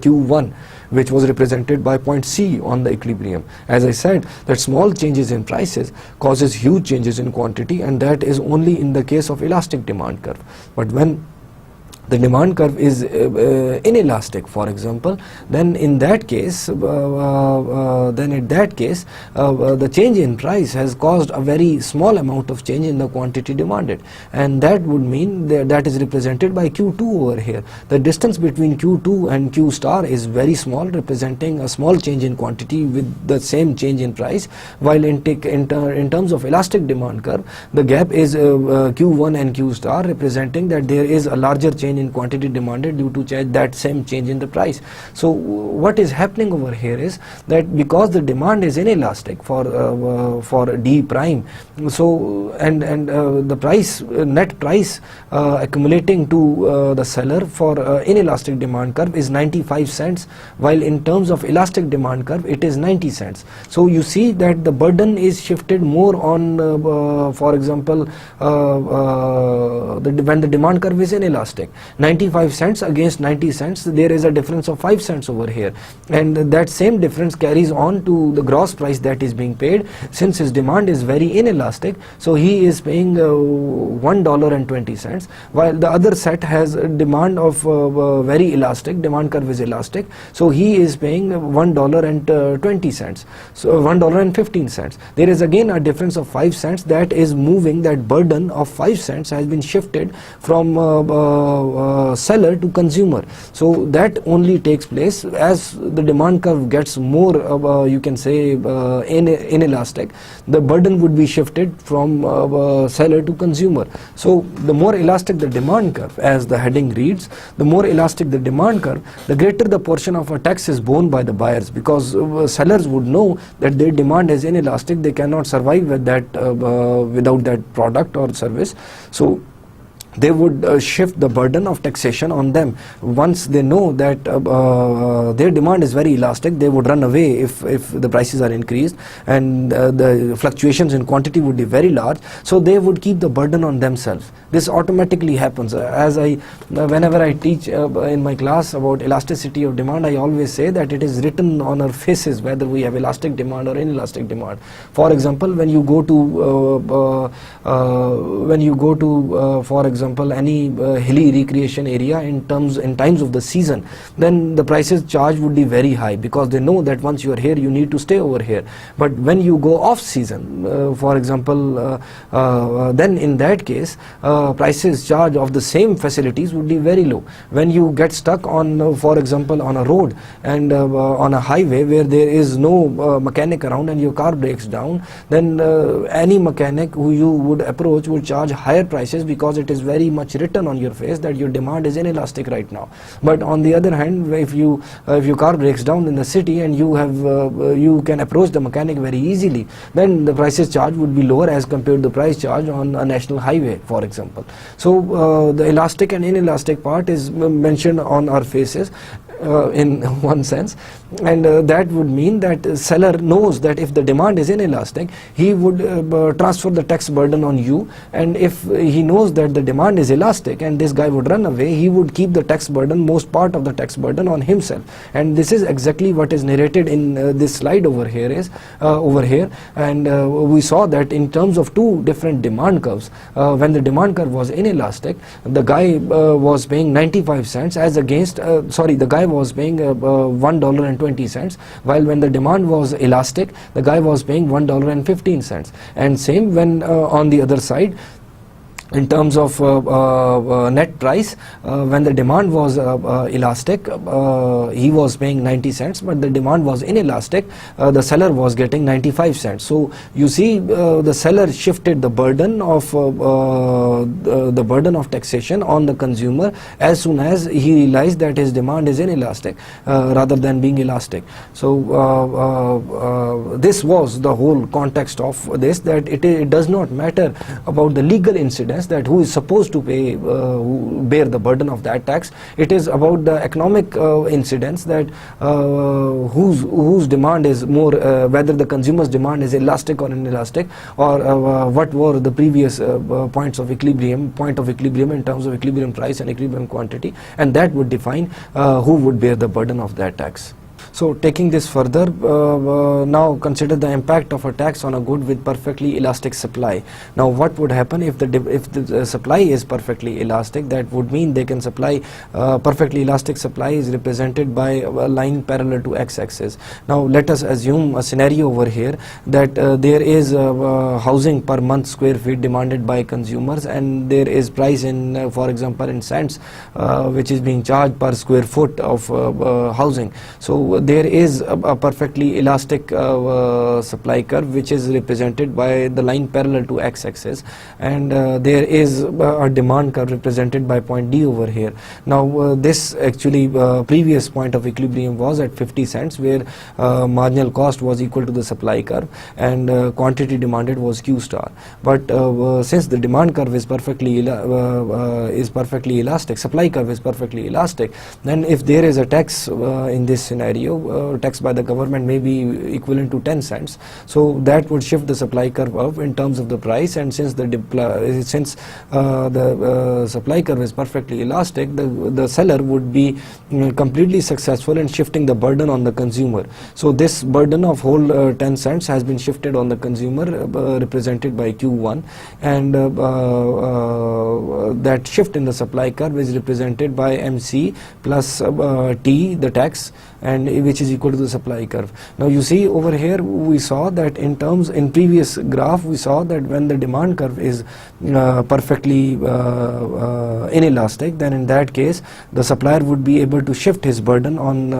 Q1, which was represented by point C on the equilibrium. As I said, that small changes in prices causes huge changes in quantity, and that is only in the case of elastic demand curve. But when the demand curve is inelastic, for example, then in that case, the change in price has caused a very small amount of change in the quantity demanded, and that would mean that is represented by Q2 over here. The distance between Q2 and Q star is very small, representing a small change in quantity with the same change in price, while in terms of elastic demand curve, the gap is Q1 and Q star, representing that there is a larger change in quantity demanded due to that same change in the price. So what is happening over here is that because the demand is inelastic for D prime, so and the price net price accumulating to the seller for inelastic demand curve is 95 cents, while in terms of elastic demand curve it is 90 cents. So you see that the burden is shifted more on for example when the demand curve is inelastic. 95 cents against 90 cents, there is a difference of 5 cents over here, and that same difference carries on to the gross price that is being paid. Since his demand is very inelastic, so he is paying $1.20, while the other set has a demand of very elastic, demand curve is elastic, so he is paying $1.20, so $1.15. There is again a difference of 5 cents that is moving. That burden of 5 cents has been shifted from seller to consumer. So that only takes place as the demand curve gets more you can say inelastic. The burden would be shifted from seller to consumer. So the more elastic the demand curve, as the heading reads, the more elastic the demand curve, the greater the portion of a tax is borne by the buyers, because sellers would know that their demand is inelastic, they cannot survive with that without that product or service. So they would shift the burden of taxation on them. Once they know that their demand is very elastic, they would run away if the prices are increased, and the fluctuations in quantity would be very large, so they would keep the burden on themselves. This automatically happens. Whenever I teach in my class about elasticity of demand, I always say that it is written on our faces whether we have elastic demand or inelastic demand. For example, when you go to for example any hilly recreation area in times of the season, then the prices charged would be very high, because they know that once you are here you need to stay over here. But when you go off season, for example, then in that case prices charged of the same facilities would be very low. When you get stuck on for example on a road and on a highway where there is no mechanic around and your car breaks down, then any mechanic who you would approach would charge higher prices, because it is very much written on your face that your demand is inelastic right now. But on the other hand, if your car breaks down in the city and you can approach the mechanic very easily, then the prices charged would be lower as compared to the price charge on a national highway, for example. So the elastic and inelastic part is mentioned on our faces in one sense, and that would mean that seller knows that if the demand is inelastic, he would transfer the tax burden on you, and if he knows that the demand is elastic and this guy would run away, he would keep the tax burden, most part of the tax burden, on himself. And this is exactly what is narrated in this slide over here and we saw that in terms of two different demand curves, when the demand curve was inelastic, the guy was paying 95 cents as against the guy was paying $1.20, while when the demand was elastic, the guy was paying $1.15. And same when on the other side, in terms of net price, when the demand was elastic, he was paying 90 cents, but the demand was inelastic, the seller was getting 95 cents. So you see, the seller shifted the burden of taxation on the consumer as soon as he realized that his demand is inelastic rather than being elastic. So this was the whole context of this, that it does not matter about the legal incident sense that who is supposed to pay, who bear the burden of that tax. It is about the economic incidence, that whose demand is more, whether the consumer's demand is elastic or inelastic, or what were the previous point of equilibrium in terms of equilibrium price and equilibrium quantity, and that would define who would bear the burden of that tax. So taking this further, now consider the impact of a tax on a good with perfectly elastic supply. Now what would happen if the supply is perfectly elastic? That would mean they can supply, perfectly elastic supply is represented by a line parallel to x-axis. Now let us assume a scenario over here that there is housing per month square feet demanded by consumers, and there is price in, for example, in cents, which is being charged per square foot of housing. So there is a perfectly elastic supply curve which is represented by the line parallel to x-axis, and there is a demand curve represented by point D over here. Now this actually previous point of equilibrium was at 50 cents, where marginal cost was equal to the supply curve and quantity demanded was Q star. But since the demand curve is perfectly elastic, supply curve is perfectly elastic, then if there is a tax in this scenario, tax by the government may be equivalent to 10 cents. So that would shift the supply curve up in terms of the price, and since the supply curve is perfectly elastic, the seller would be completely successful in shifting the burden on the consumer. So this burden of whole 10 cents has been shifted on the consumer, represented by Q1, and that shift in the supply curve is represented by MC plus T, the tax, and which is equal to the supply curve. Now you see over here we saw that in previous graph we saw that when the demand curve is perfectly inelastic, then in that case the supplier would be able to shift his burden on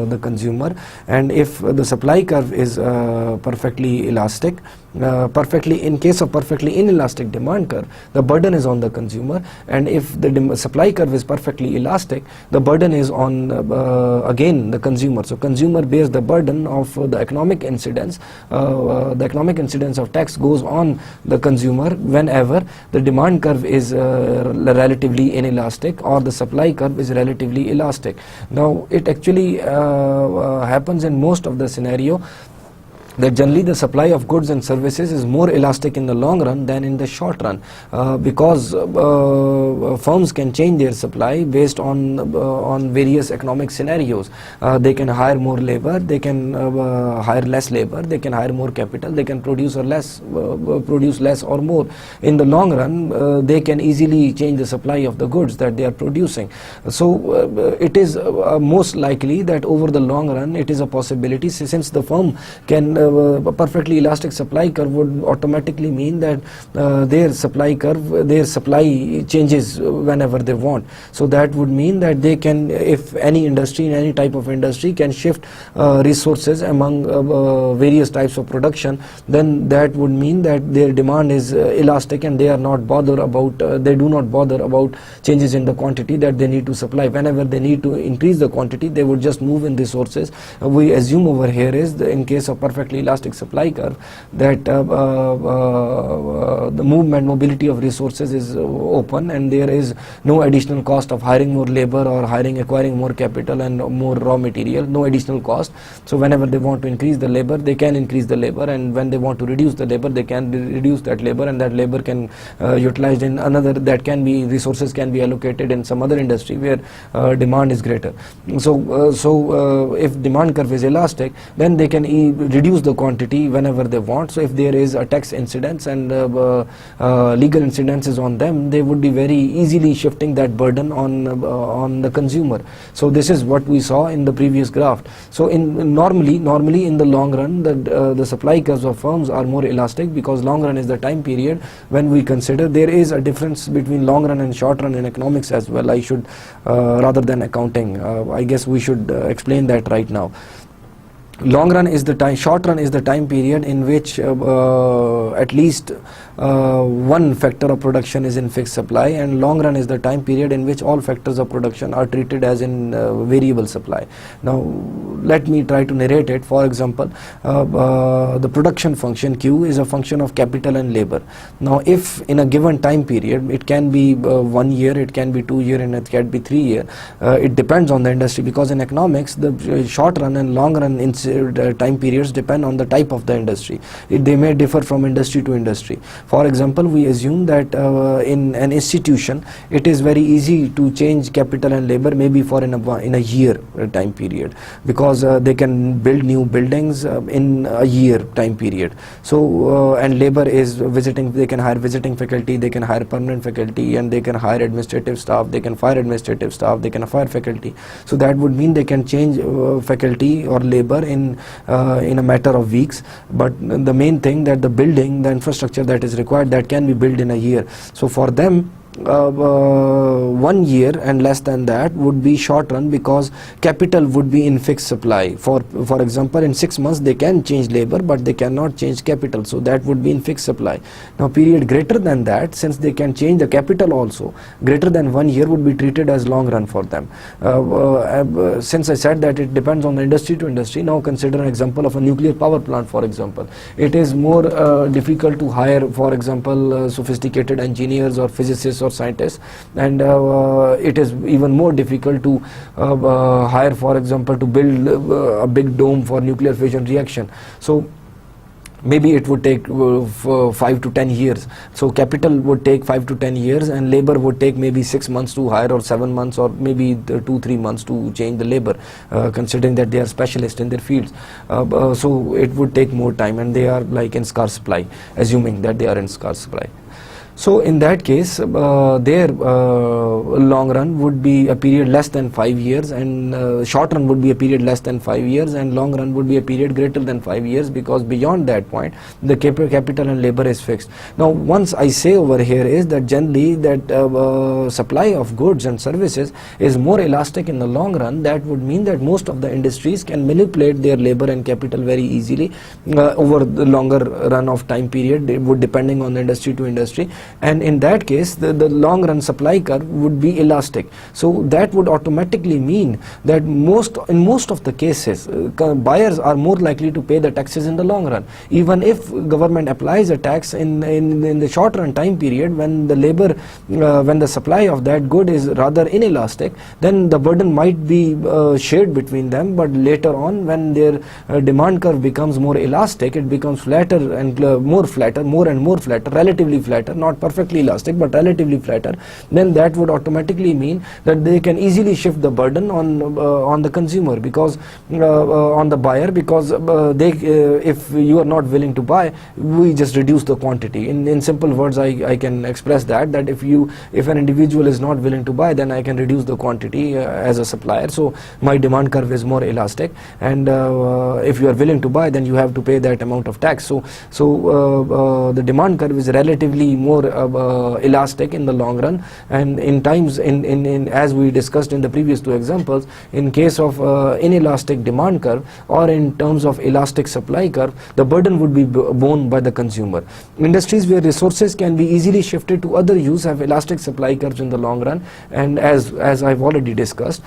the consumer, and if the supply curve is perfectly elastic, in case of perfectly inelastic demand curve, the burden is on the consumer, and if the supply curve is perfectly elastic, the burden is on again the consumer. So consumer bears the burden of the economic incidence. The economic incidence of tax goes on the consumer whenever the demand curve is relatively inelastic or the supply curve is relatively elastic. Now it actually happens in most of the scenario that generally the supply of goods and services is more elastic in the long run than in the short run, because firms can change their supply based on various economic scenarios. They can hire more labor, they can hire less labor, they can hire more capital, they can produce less or more. In the long run, they can easily change the supply of the goods that they are producing. So it is most likely that over the long run it is a possibility, since the firm can a perfectly elastic supply curve would automatically mean that their supply changes whenever they want. So that would mean that they can, if any industry, in any type of industry, can shift resources among various types of production, then that would mean that their demand is elastic, and they are not bothered about they do not bother about changes in the quantity that they need to supply. Whenever they need to increase the quantity, they would just move in resources. We assume over here is in case of perfectly elastic supply curve that the mobility of resources is open, and there is no additional cost of hiring more labor or acquiring more capital and more raw material, no additional cost. So whenever they want to increase the labor, they can increase the labor, and when they want to reduce the labor, they can reduce that labor, and that labor can utilized in another, that can be, resources can be allocated in some other industry where demand is greater. So if demand curve is elastic, then they can reduce the quantity whenever they want. So if there is a tax incidence and legal incidences on them, they would be very easily shifting that burden on the consumer. So this is what we saw in the previous graph. So normally in the long run, the supply curves of firms are more elastic, because long run is the time period when we consider. There is a difference between long run and short run in economics as well. I should rather than accounting, I guess we should explain that right now. long run is the time, short run is the time period in which at least one factor of production is in fixed supply, and long run is the time period in which all factors of production are treated as in variable supply. Now let me try to narrate it. For example, the production function Q is a function of capital and labor. Now if in a given time period, it can be 1 year, it can be 2 year, and it can be 3 year, it depends on the industry, because in economics the short run and long run time periods depend on the type of the industry. They may differ from industry to industry. For example, we assume that in an institution it is very easy to change capital and labor maybe for in a year time period, because they can build new buildings in a year time period. So and labor is visiting, they can hire visiting faculty, they can hire permanent faculty, and they can hire administrative staff, they can fire administrative staff, they can fire faculty. So that would mean they can change faculty or labor in a matter of weeks. But the main thing, that the building, the infrastructure that is required, that can be built in a year. So for them 1 year and less than that would be short run, because capital would be in fixed supply. For example, in 6 months they can change labor, but they cannot change capital, so that would be in fixed supply. Now period greater than that, since they can change the capital also, greater than 1 year would be treated as long run for them. Since I said that it depends on the industry to industry, now consider an example of a nuclear power plant. For example, it is more difficult to hire, for example, sophisticated engineers or physicists or scientists, and it is even more difficult to hire, for example, to build a big dome for nuclear fission reaction. So maybe it would take 5 to 10 years. So capital would take 5 to 10 years, and labor would take maybe 6 months to hire, or 7 months, or maybe 2-3 months to change the labor, considering that they are specialists in their fields. So it would take more time, and they are like in scarce supply, assuming that they are in scarce supply. So in that case, their long run would be a period less than 5 years, and short run would be a period less than 5 years, and long run would be a period greater than 5 years, because beyond that point the capital and labor is fixed. Now once I say over here is that generally that supply of goods and services is more elastic in the long run. That would mean that most of the industries can manipulate their labor and capital very easily over the longer run of time period. It would depending on the industry to industry. And in that case the long run supply curve would be elastic. So that would automatically mean that in most of the cases buyers are more likely to pay the taxes in the long run, even if government applies a tax in the short run time period, when the labor when the supply of that good is rather inelastic. Then the burden might be shared between them, but later on when their demand curve becomes more elastic, it becomes flatter and more and more flatter, relatively flatter, not perfectly elastic but relatively flatter. Then that would automatically mean that they can easily shift the burden on the consumer, because on the buyer, because if you are not willing to buy, we just reduce the quantity. In simple words, I can express that if an individual is not willing to buy, then I can reduce the quantity as a supplier. So my demand curve is more elastic, and if you are willing to buy, then you have to pay that amount of tax. So the demand curve is relatively more elastic in the long run. And in times in as we discussed in the previous two examples, in case of inelastic demand curve or in terms of elastic supply curve, the burden would be borne by the consumer. Industries where resources can be easily shifted to other use have elastic supply curves in the long run, and as I've already discussed.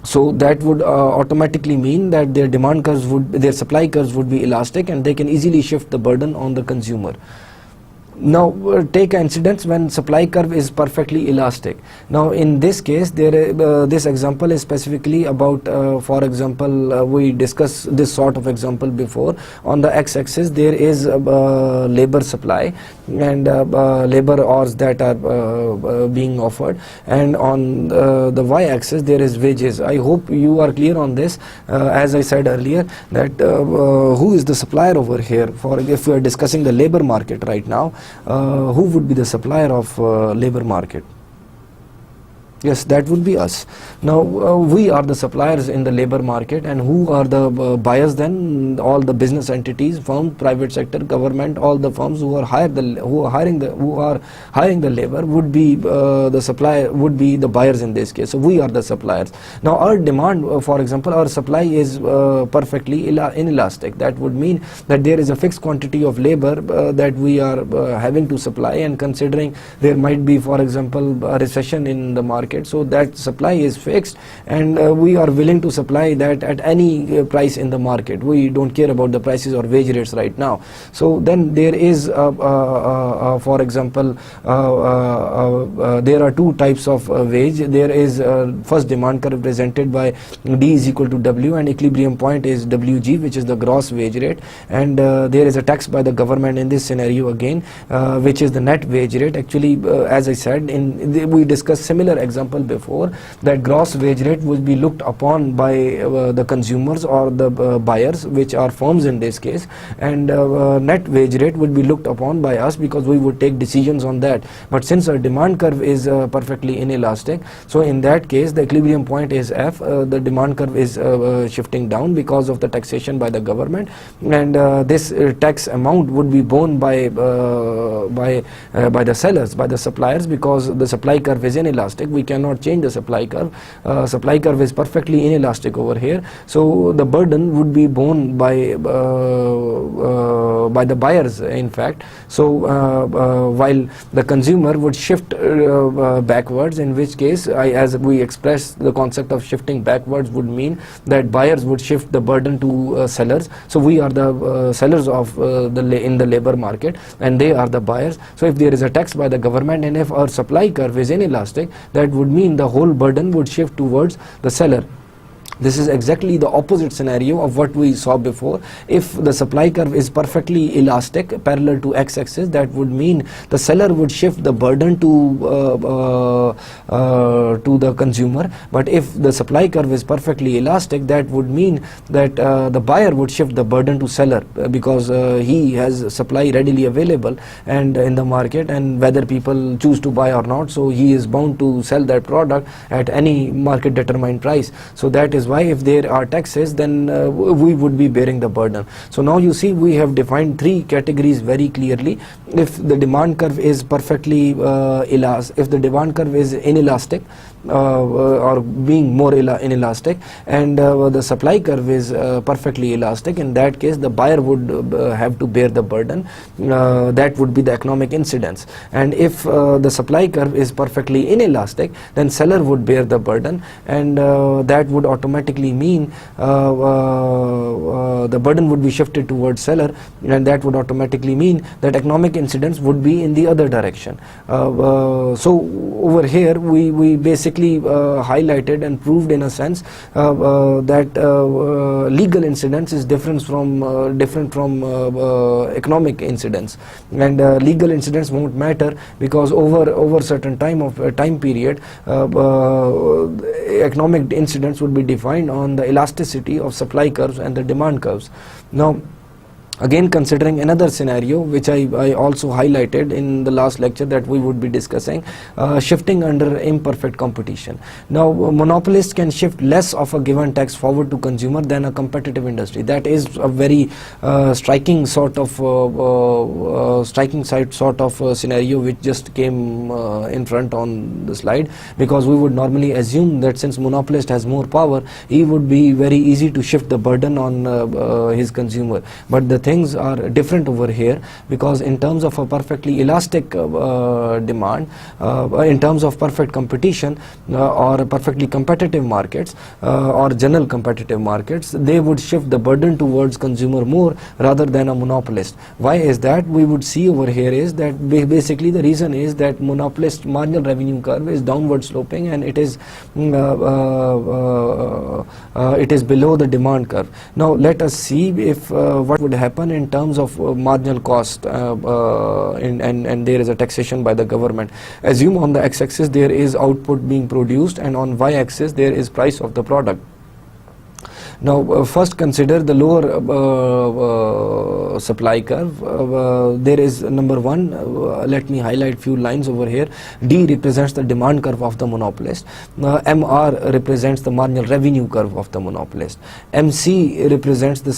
So that would automatically mean that their supply curves would be elastic, and they can easily shift the burden on the consumer. Now take incidents when supply curve is perfectly elastic. Now in this case, this example is specifically about, for example, we discussed this sort of example before. On the x-axis there is labor supply and labor hours that are being offered, and on the y-axis there is wages. I hope you are clear on this. As I said earlier, that who is the supplier over here? For if we are discussing the labor market right now, who would be the supplier of labor market? Yes, that would be us. Now, we are the suppliers in the labor market, and who are the buyers then? All the business entities, firms, private sector, government, all the firms who are hiring the labor would be the supplier, would be the buyers in this case. So we are the suppliers. Now, our demand, for example, our supply is perfectly inelastic. That would mean that there is a fixed quantity of labor that we are having to supply, and considering there might be, for example, a recession in the market, so that supply is fixed, and we are willing to supply that at any price in the market. We don't care about the prices or wage rates right now. So then there is for example, there are two types of wage. There is first demand curve represented by D is equal to W, and equilibrium point is WG, which is the gross wage rate, and there is a tax by the government in this scenario again, which is the net wage rate. Actually, as I said, we discussed similar example before, that gross wage rate would be looked upon by the consumers or the buyers, which are firms in this case, and net wage rate would be looked upon by us, because we would take decisions on that. But since our demand curve is perfectly inelastic, so in that case the equilibrium point is F. The demand curve is shifting down because of the taxation by the government, and this tax amount would be borne by the sellers, by the suppliers, because the supply curve is inelastic. We cannot change the supply curve. Supply curve is perfectly inelastic over here, so the burden would be borne by the buyers, in fact. So while the consumer would shift backwards, in which case, as we express, the concept of shifting backwards would mean that buyers would shift the burden to sellers. So we are the sellers of in the labor market, and they are the buyers. So if there is a tax by the government, and if our supply curve is inelastic, that would mean the whole burden would shift towards the seller. This is exactly the opposite scenario of what we saw before. If the supply curve is perfectly elastic, parallel to x-axis, that would mean the seller would shift the burden to the consumer. But if the supply curve is perfectly elastic, that would mean that the buyer would shift the burden to seller, because he has supply readily available and in the market, and whether people choose to buy or not, so he is bound to sell that product at any market determined price. So that is why, if there are taxes, then we would be bearing the burden. So now you see, we have defined three categories very clearly. If the demand curve is perfectly if the demand curve is inelastic, or being more inelastic, and the supply curve is perfectly elastic, in that case the buyer would have to bear the burden. That would be the economic incidence. And if the supply curve is perfectly inelastic, then seller would bear the burden, and that would automatically mean the burden would be shifted towards seller, and that would automatically mean that economic incidence would be in the other direction. So over here we basically highlighted and proved, in a sense, that legal incidence is different from economic incidence, and legal incidence won't matter, because over certain time period, economic incidence would be defined on the elasticity of supply curves and the demand curves. Now, again, considering another scenario which I also highlighted in the last lecture that we would be discussing, shifting under imperfect competition. Now, monopolists can shift less of a given tax forward to consumer than a competitive industry. That is a very striking sort of scenario which just came in front on the slide, because we would normally assume that since monopolist has more power, he would be very easy to shift the burden on his consumer. But the things are different over here, because in terms of a perfectly elastic demand, in terms of perfect competition, or perfectly competitive markets, or general competitive markets, they would shift the burden towards consumer more rather than a monopolist. Why is that? We would see over here is that basically the reason is that monopolist marginal revenue curve is downward sloping, and it is below the demand curve. Now let us see if what would happen in terms of marginal cost, and there is a taxation by the government. Assume on the x-axis there is output being produced, and on y-axis there is price of the product. Now first consider the lower supply curve. There is number one, let me highlight few lines over here. D represents the demand curve of the monopolist. MR represents the marginal revenue curve of the monopolist. MC represents the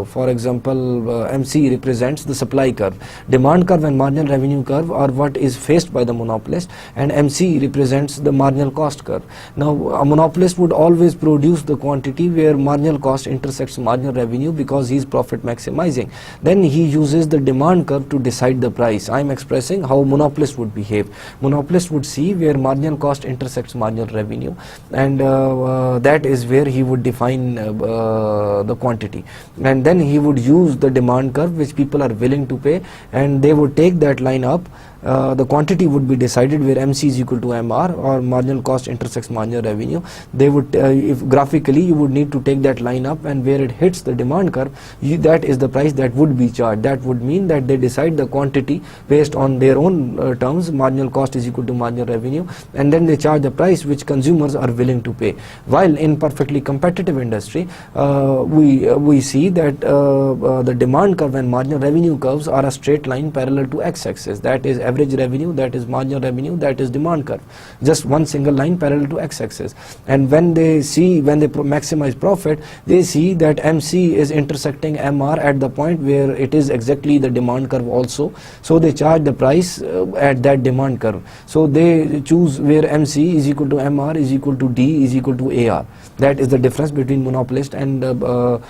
for example, MC represents the supply curve. Demand curve and marginal revenue curve are what is faced by the monopolist, and MC represents the marginal cost curve. Now a monopolist would always produce the quantity where marginal cost intersects marginal revenue because he is profit maximizing. Then he uses the demand curve to decide the price. I am expressing how monopolist would behave. Monopolist would see where marginal cost intersects marginal revenue, and that is where he would define the quantity, and then he would use the demand curve which people are willing to pay, and they would take that line up. The quantity would be decided where MC is equal to MR, or marginal cost intersects marginal revenue. They would, if graphically, you would need to take that line up, and where it hits the demand curve, that is the price that would be charged. That would mean that they decide the quantity based on their own terms. Marginal cost is equal to marginal revenue, and then they charge the price which consumers are willing to pay. While in perfectly competitive industry, we see that the demand curve and marginal revenue curves are a straight line parallel to x-axis. That is average revenue, that is marginal revenue, that is demand curve. Just one single line parallel to x-axis. And when they maximize profit, they see that MC is intersecting MR at the point where it is exactly the demand curve also. So they charge the price at that demand curve. So they choose where MC is equal to MR is equal to D is equal to AR. That is the difference between monopolist and a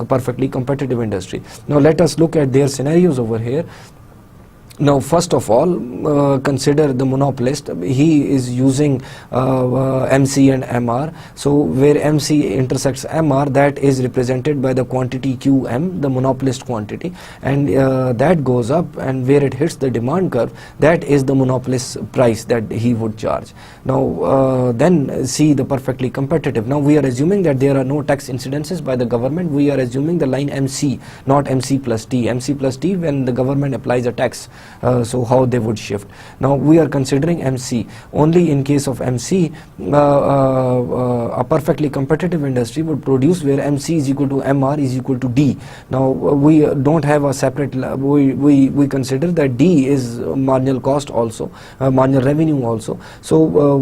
perfectly competitive industry. Now let us look at their scenarios over here. Now first of all, consider the monopolist. He is using MC and MR. So where MC intersects MR, that is represented by the quantity QM, the monopolist quantity, and that goes up, and where it hits the demand curve, that is the monopolist's price that he would charge. Now then see the perfectly competitive. Now we are assuming that there are no tax incidences by the government. We are assuming the line MC, not MC plus T. MC plus T when the government applies a tax. So how they would shift. Now we are considering MC. Only in case of MC, a perfectly competitive industry would produce where MC is equal to MR is equal to D. Now we don't have a separate, we consider that D is marginal cost also, marginal revenue also. So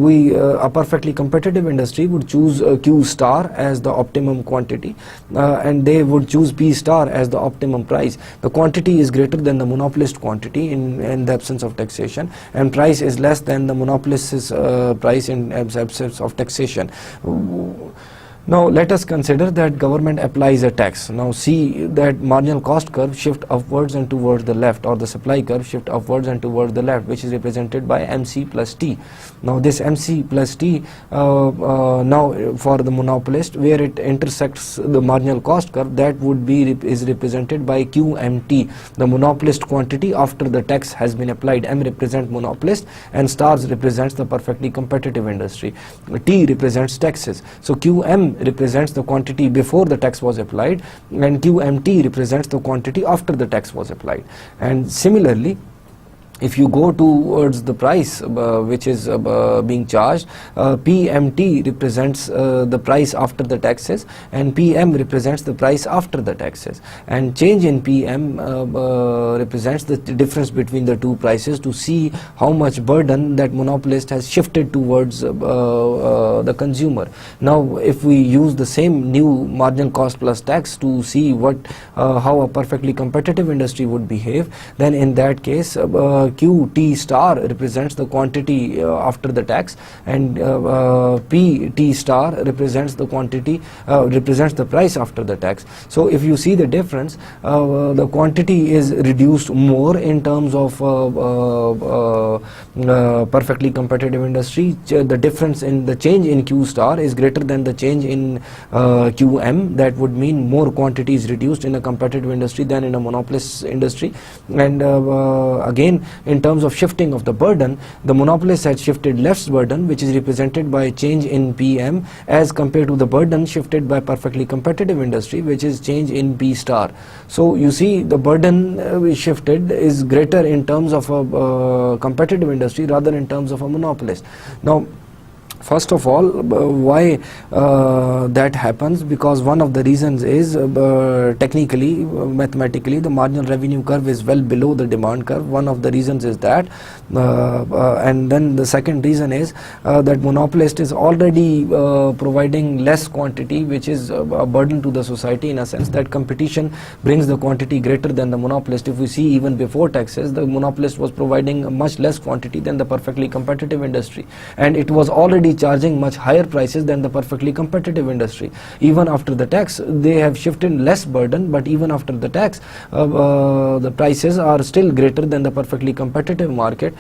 a perfectly competitive industry would choose Q star as the optimum quantity, and they would choose P star as the optimum price. The quantity is greater than the monopolist quantity in the absence of taxation, and price is less than the monopolist's price in absence of taxation. Now let us consider that government applies a tax. Now see that marginal cost curve shift upwards and towards the left, or the supply curve shift upwards and towards the left, which is represented by MC plus T. Now this MC plus T, now for the monopolist, where it intersects the marginal cost curve, that would be is represented by QMT, the monopolist quantity after the tax has been applied. M represents monopolist, and stars represents the perfectly competitive industry. T represents taxes. So QM represents the quantity before the tax was applied, and QMT represents the quantity after the tax was applied. And similarly, if you go towards the price which is being charged, PMT represents the price after the taxes, and PM represents the price after the taxes, and change in PM represents the difference between the two prices, to see how much burden that monopolist has shifted towards the consumer. Now if we use the same new marginal cost plus tax to see how a perfectly competitive industry would behave, then in that case QT star represents the quantity after the tax, and PT star represents the quantity, represents the price after the tax. So if you see the difference, the quantity is reduced more in terms of perfectly competitive industry. The difference in the change in Q star is greater than the change in QM. That would mean more quantity is reduced in a competitive industry than in a monopolist industry. And again, in terms of shifting of the burden, the monopolist had shifted left's burden, which is represented by change in PM, as compared to the burden shifted by perfectly competitive industry, which is change in P star. So you see the burden shifted is greater in terms of a competitive industry rather in terms of a monopolist. Now First of all, why that happens? Because one of the reasons is technically, mathematically, the marginal revenue curve is well below the demand curve. One of the reasons is that, and then the second reason is that monopolist is already providing less quantity, which is a burden to the society, in a sense that competition brings the quantity greater than the monopolist. If we see, even before taxes, the monopolist was providing a much less quantity than the perfectly competitive industry, and it was already charging much higher prices than the perfectly competitive industry. Even after the tax, they have shifted less burden, but even after the tax, the prices are still greater than the perfectly competitive market,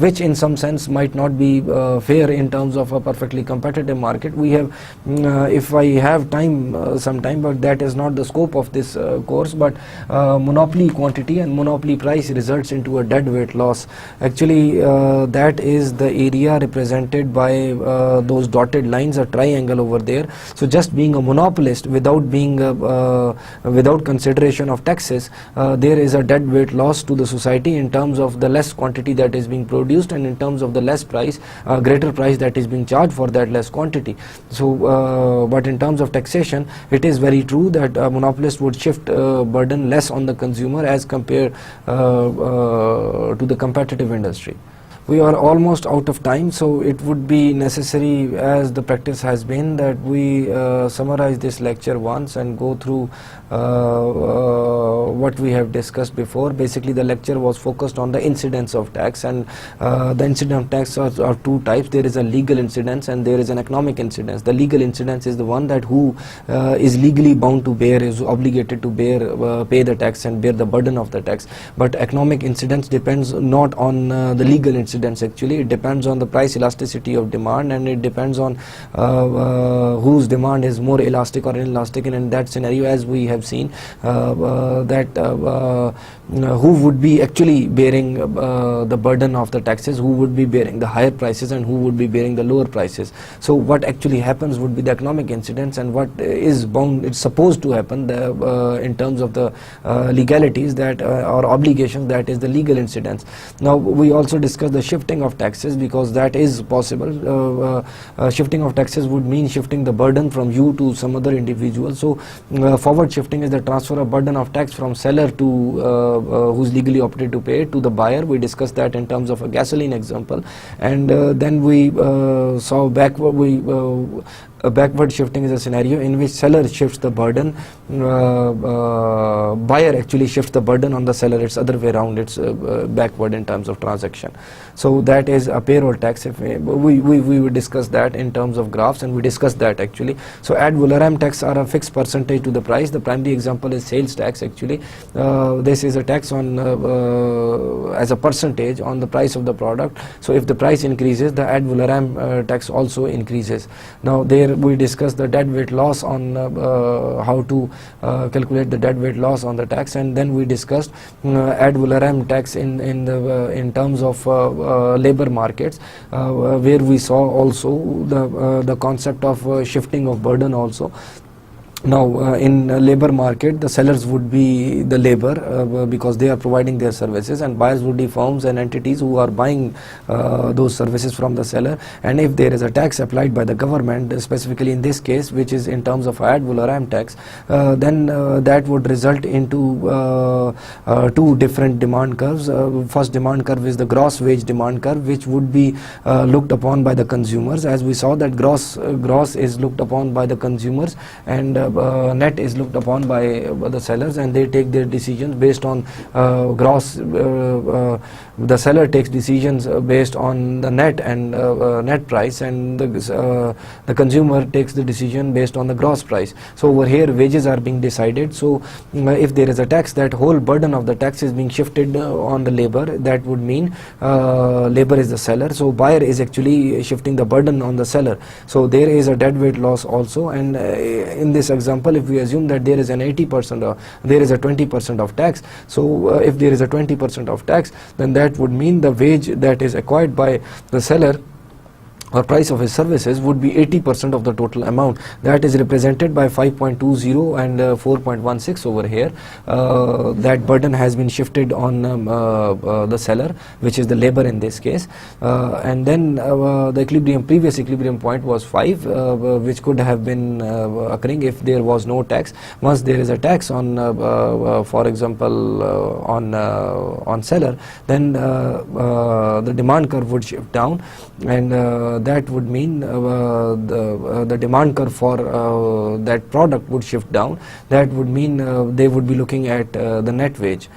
which in some sense might not be fair in terms of a perfectly competitive market. We have, if I have time sometime, but that is not the scope of this course, but monopoly quantity and monopoly price results into a deadweight loss. Actually, that is the area represented by those dotted lines, a triangle over there. So just being a monopolist without being without consideration of taxes, there is a deadweight loss to the society in terms of the less quantity that is being produced, and in terms of the less price, greater price that is being charged for that less quantity. So but in terms of taxation, it is very true that a monopolist would shift burden less on the consumer as compared to the competitive industry. We are almost out of time, so it would be necessary, as the practice has been, that we summarize this lecture once and go through what we have discussed before. Basically, the lecture was focused on the incidence of tax, and the incidence of tax are two types. There is a legal incidence and there is an economic incidence. The legal incidence is the one that who is legally bound to bear, is obligated to bear, pay the tax and bear the burden of the tax. But economic incidence depends not on the legal incidence. Actually, it depends on the price elasticity of demand, and it depends on whose demand is more elastic or inelastic. And in that scenario, as we have seen, that who would be actually bearing the burden of the taxes, who would be bearing the higher prices and who would be bearing the lower prices. So what actually happens would be the economic incidence, and what is bound, it's supposed to happen in terms of the legalities that or obligations, that is the legal incidence. Now we also discussed the shifting of taxes, because that is possible. Shifting of taxes would mean shifting the burden from you to some other individual. So forward shifting is the transfer of burden of tax from seller to who's legally obligated to pay to the buyer. We discussed that in terms of a gasoline example, and then we saw backward. A backward shifting is a scenario in which seller shifts the burden, buyer actually shifts the burden on the seller. It's other way around, it's backward in terms of transaction. So that is a payroll tax. If we would discuss that in terms of graphs, and we discussed that actually. So ad valorem tax are a fixed percentage to the price. The primary example is sales tax actually. This is a tax on as a percentage on the price of the product. So if the price increases, the ad valorem tax also increases. Now there we discussed the deadweight loss on how to calculate the deadweight loss on the tax, and then we discussed ad valorem tax in terms of labor markets, where we saw also the concept of shifting of burden also. Now in labor market, the sellers would be the labor because they are providing their services, and buyers would be firms and entities who are buying those services from the seller. And if there is a tax applied by the government, specifically in this case, which is in terms of ad valorem tax, then that would result into two different demand curves. First demand curve is the gross wage demand curve, which would be looked upon by the consumers. As we saw that gross is looked upon by the consumers, and net is looked upon by the sellers, and they take their decisions based on gross. The seller takes decisions based on the net and net price, and the consumer takes the decision based on the gross price. So over here wages are being decided. So if there is a tax, that whole burden of the tax is being shifted on the labor. That would mean labor is the seller, so buyer is actually shifting the burden on the seller. So there is a deadweight loss also. And in this example, if we assume that there is an 80% there is a 20% of tax, so if there is a 20% of tax, then that would mean the wage that is acquired by the seller or price of his services would be 80% of the total amount. That is represented by 5.20 and 4.16 over here. That burden has been shifted on the seller, which is the labor in this case. And then the previous equilibrium point was 5, which could have been occurring if there was no tax. Once there is a tax on, for example, on seller, then the demand curve would shift down, and that would mean the demand curve for that product would shift down. That would mean they would be looking at the net wage.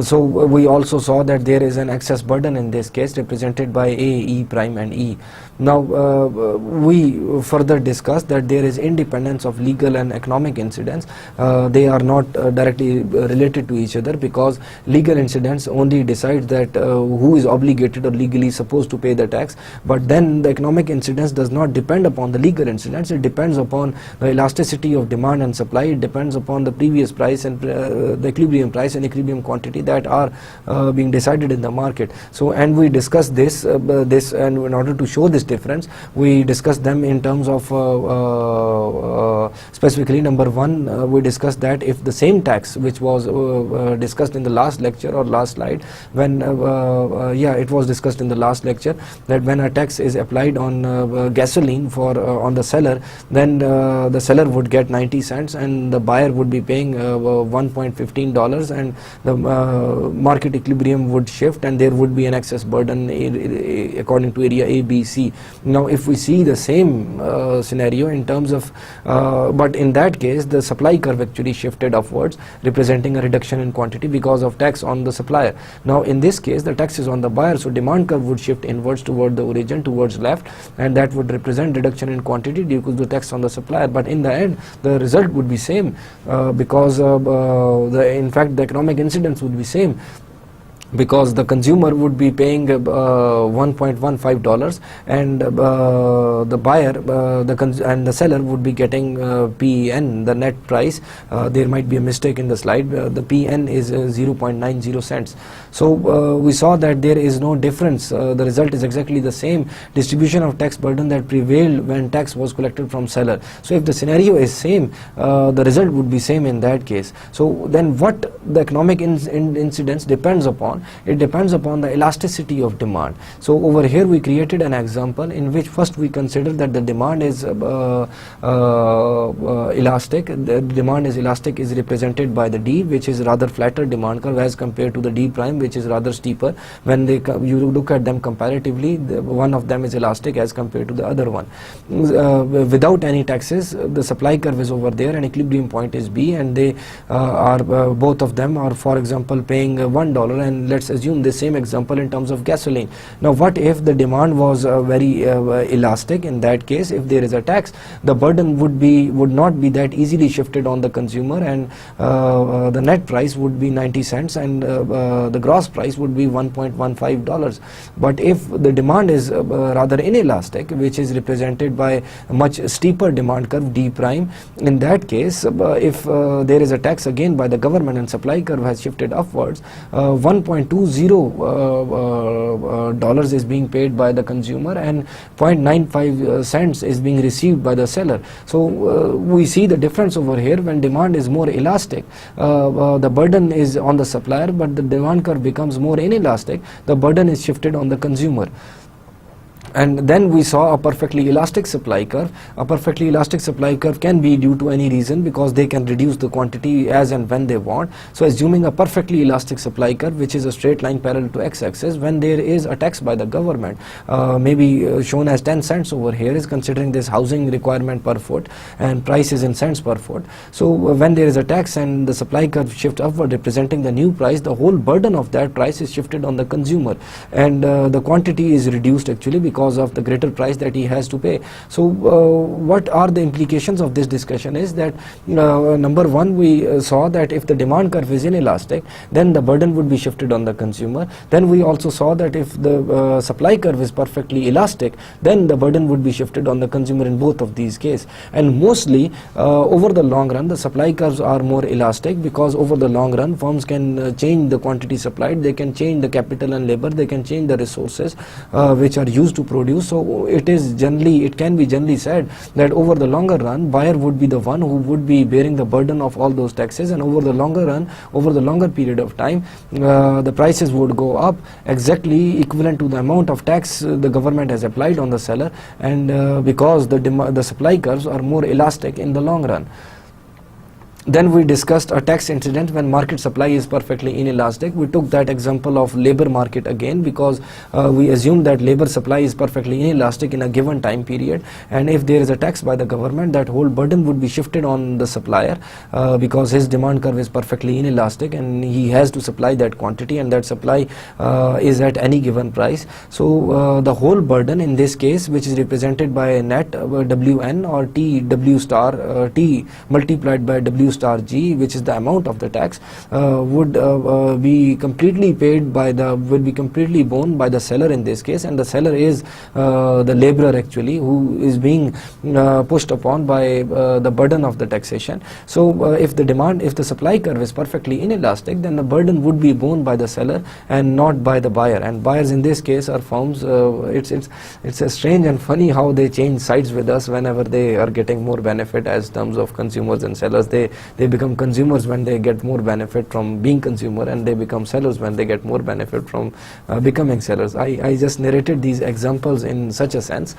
So we also saw that there is an excess burden in this case, represented by A, E prime and E. Now we further discussed that there is independence of legal and economic incidents. They are not directly related to each other, because legal incidents only decide that who is obligated or legally supposed to pay the tax, but then the economic incidents does not depend upon the legal incidents. It depends upon the elasticity of demand and supply. It depends upon the previous price and the equilibrium price and equilibrium quantity that are being decided in the market. So, and we discussed this and in order to show this difference, we discussed them in terms of specifically number one, we discussed that if the same tax which was discussed in the last lecture or last slide, when it was discussed in the last lecture, that when a tax is applied on gasoline for on the seller, then the seller would get 90 cents and the buyer would be paying $1.15, and the market equilibrium would shift and there would be an excess burden according to area A, B, C. Now if we see the same scenario in terms of but in that case the supply curve actually shifted upwards, representing a reduction in quantity because of tax on the supplier. Now in this case the tax is on the buyer, so demand curve would shift inwards toward the origin, towards left, and that would represent reduction in quantity due to the tax on the supplier. But in the end the result would be same, because in fact the economic incidence would be same, because the consumer would be paying $1.15 and the buyer and the seller would be getting PEN, the net price. There might be a mistake in the slide. The PN is 0.90 cents. So we saw that there is no difference. The result is exactly the same distribution of tax burden that prevailed when tax was collected from seller. So if the scenario is same, the result would be same in that case. So then what the economic incidence depends upon? It depends upon the elasticity of demand. So over here we created an example in which first we consider that the demand is elastic. The demand is elastic is represented by the D, which is rather flatter demand curve as compared to the D prime, which is rather steeper. When you look at them comparatively, one of them is elastic as compared to the other one. Without any taxes, the supply curve is over there and equilibrium point is B, and they are both of them are, for example, paying $1, and let's assume the same example in terms of gasoline. Now what if the demand was very elastic? In that case, if there is a tax, the burden would not be that easily shifted on the consumer, and the net price would be 90 cents and the gross price would be $1.15. But if the demand is rather inelastic, which is represented by a much steeper demand curve D prime, in that case if there is a tax again by the government and supply curve has shifted upwards, $1.20 is being paid by the consumer and 0.95 cents is being received by the seller. So we see the difference over here. When demand is more elastic, the burden is on the supplier, but the demand curve becomes more inelastic, the burden is shifted on the consumer. And then we saw a perfectly elastic supply curve. A perfectly elastic supply curve can be due to any reason, because they can reduce the quantity as and when they want. So assuming a perfectly elastic supply curve, which is a straight line parallel to x-axis, when there is a tax by the government, maybe shown as 10 cents over here, is considering this housing requirement per foot and price is in cents per foot. So when there is a tax and the supply curve shifts upward representing the new price, the whole burden of that price is shifted on the consumer, and the quantity is reduced actually because of the greater price that he has to pay. So what are the implications of this discussion is that number one, we saw that if the demand curve is inelastic, then the burden would be shifted on the consumer. Then we also saw that if the supply curve is perfectly elastic, then the burden would be shifted on the consumer in both of these cases. And mostly over the long run, the supply curves are more elastic, because over the long run firms can change the quantity supplied, they can change the capital and labor, they can change the resources which are used to produce. So it can be generally said that over the longer run, buyer would be the one who would be bearing the burden of all those taxes, and over the longer run, over the longer period of time, the prices would go up exactly equivalent to the amount of tax the government has applied on the seller, and because the supply curves are more elastic in the long run. Then we discussed a tax incident when market supply is perfectly inelastic. We took that example of labor market again, because we assume that labor supply is perfectly inelastic in a given time period, and if there is a tax by the government, that whole burden would be shifted on the supplier, because his demand curve is perfectly inelastic and he has to supply that quantity, and that supply is at any given price. So the whole burden in this case, which is represented by net Wn or T W star T multiplied by W star G, which is the amount of the tax, would be completely borne by the seller in this case, and the seller is the laborer actually, who is being pushed upon by the burden of the taxation. So if the supply curve is perfectly inelastic, then the burden would be borne by the seller and not by the buyer, and buyers in this case are firms. It's a strange and funny how they change sides with us whenever they are getting more benefit as terms of consumers and sellers. They become consumers when they get more benefit from being consumer, and they become sellers when they get more benefit from becoming sellers. I just narrated these examples in such a sense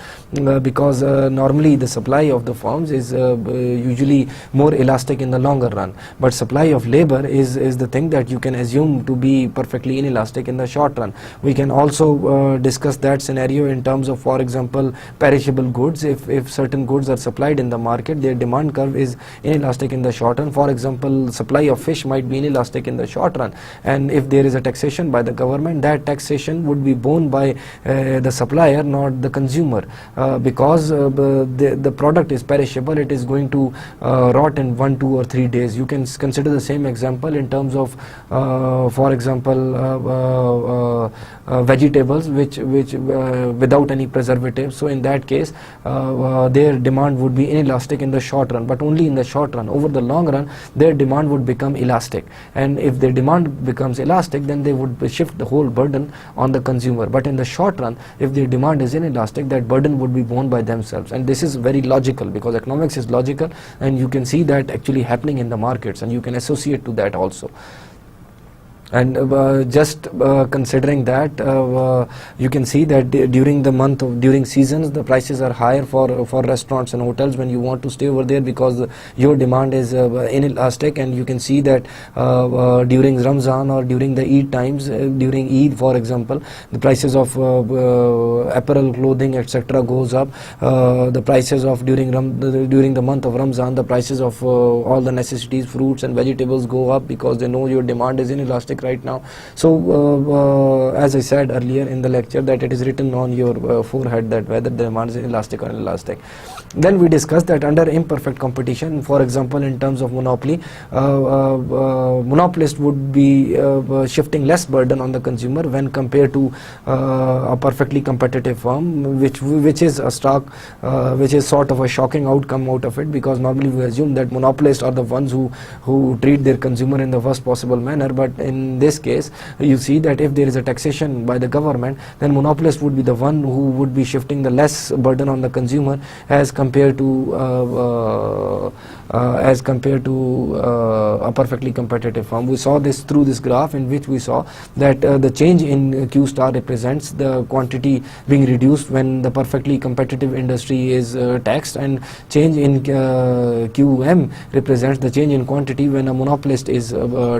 because normally the supply of the firms is usually more elastic in the longer run, but supply of labor is the thing that you can assume to be perfectly inelastic in the short run. We can also discuss that scenario in terms of, for example, perishable goods. If certain goods are supplied in the market, their demand curve is inelastic in the short run. For example, supply of fish might be inelastic in the short run, and if there is a taxation by the government, that taxation would be borne by the supplier, not the consumer, because the product is perishable. It is going to rot in 1, 2 or 3 days. You can consider the same example in terms of for example vegetables which without any preservative. So in that case their demand would be inelastic in the short run, but only in the short run. Over the long run, their demand would become elastic, and if their demand becomes elastic, then they would shift the whole burden on the consumer. But in the short run, if their demand is inelastic, that burden would be borne by themselves. And this is very logical, because economics is logical, and you can see that actually happening in the markets, and you can associate to that also. And just considering that, you can see that during seasons, the prices are higher for restaurants and hotels when you want to stay over there, because your demand is inelastic. And you can see that during Ramzan or during the Eid times, during Eid for example, the prices of apparel, clothing, etc. goes up. The prices of during the month of Ramzan, the prices of all the necessities, fruits and vegetables go up, because they know your demand is inelastic right now. So as I said earlier in the lecture, that it is written on your forehead that whether the demand is inelastic or inelastic. Then we discussed that under imperfect competition, for example in terms of monopoly, monopolist would be shifting less burden on the consumer when compared to a perfectly competitive firm, which is a stock which is sort of a shocking outcome out of it, because normally we assume that monopolists are the ones who treat their consumer in the worst possible manner. But in this case, you see that if there is a taxation by the government, then monopolist would be the one who would be shifting the less burden on the consumer as compared to a perfectly competitive firm. We saw this through this graph, in which we saw that the change in Q star represents the quantity being reduced when the perfectly competitive industry is taxed, and change in QM represents the change in quantity when a monopolist is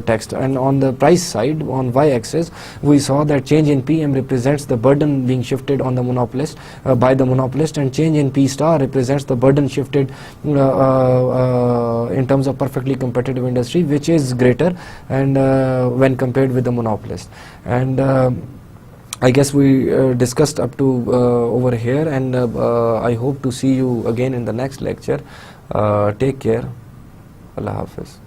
taxed. And on the price side, on y-axis, we saw that change in PM represents the burden being shifted on the monopolist by the monopolist, and change in P star represents the burden shifted in terms of perfectly competitive industry, which is greater and when compared with the monopolist. And I guess we discussed up to over here, and I hope to see you again in the next lecture. Take care. Allah Hafiz.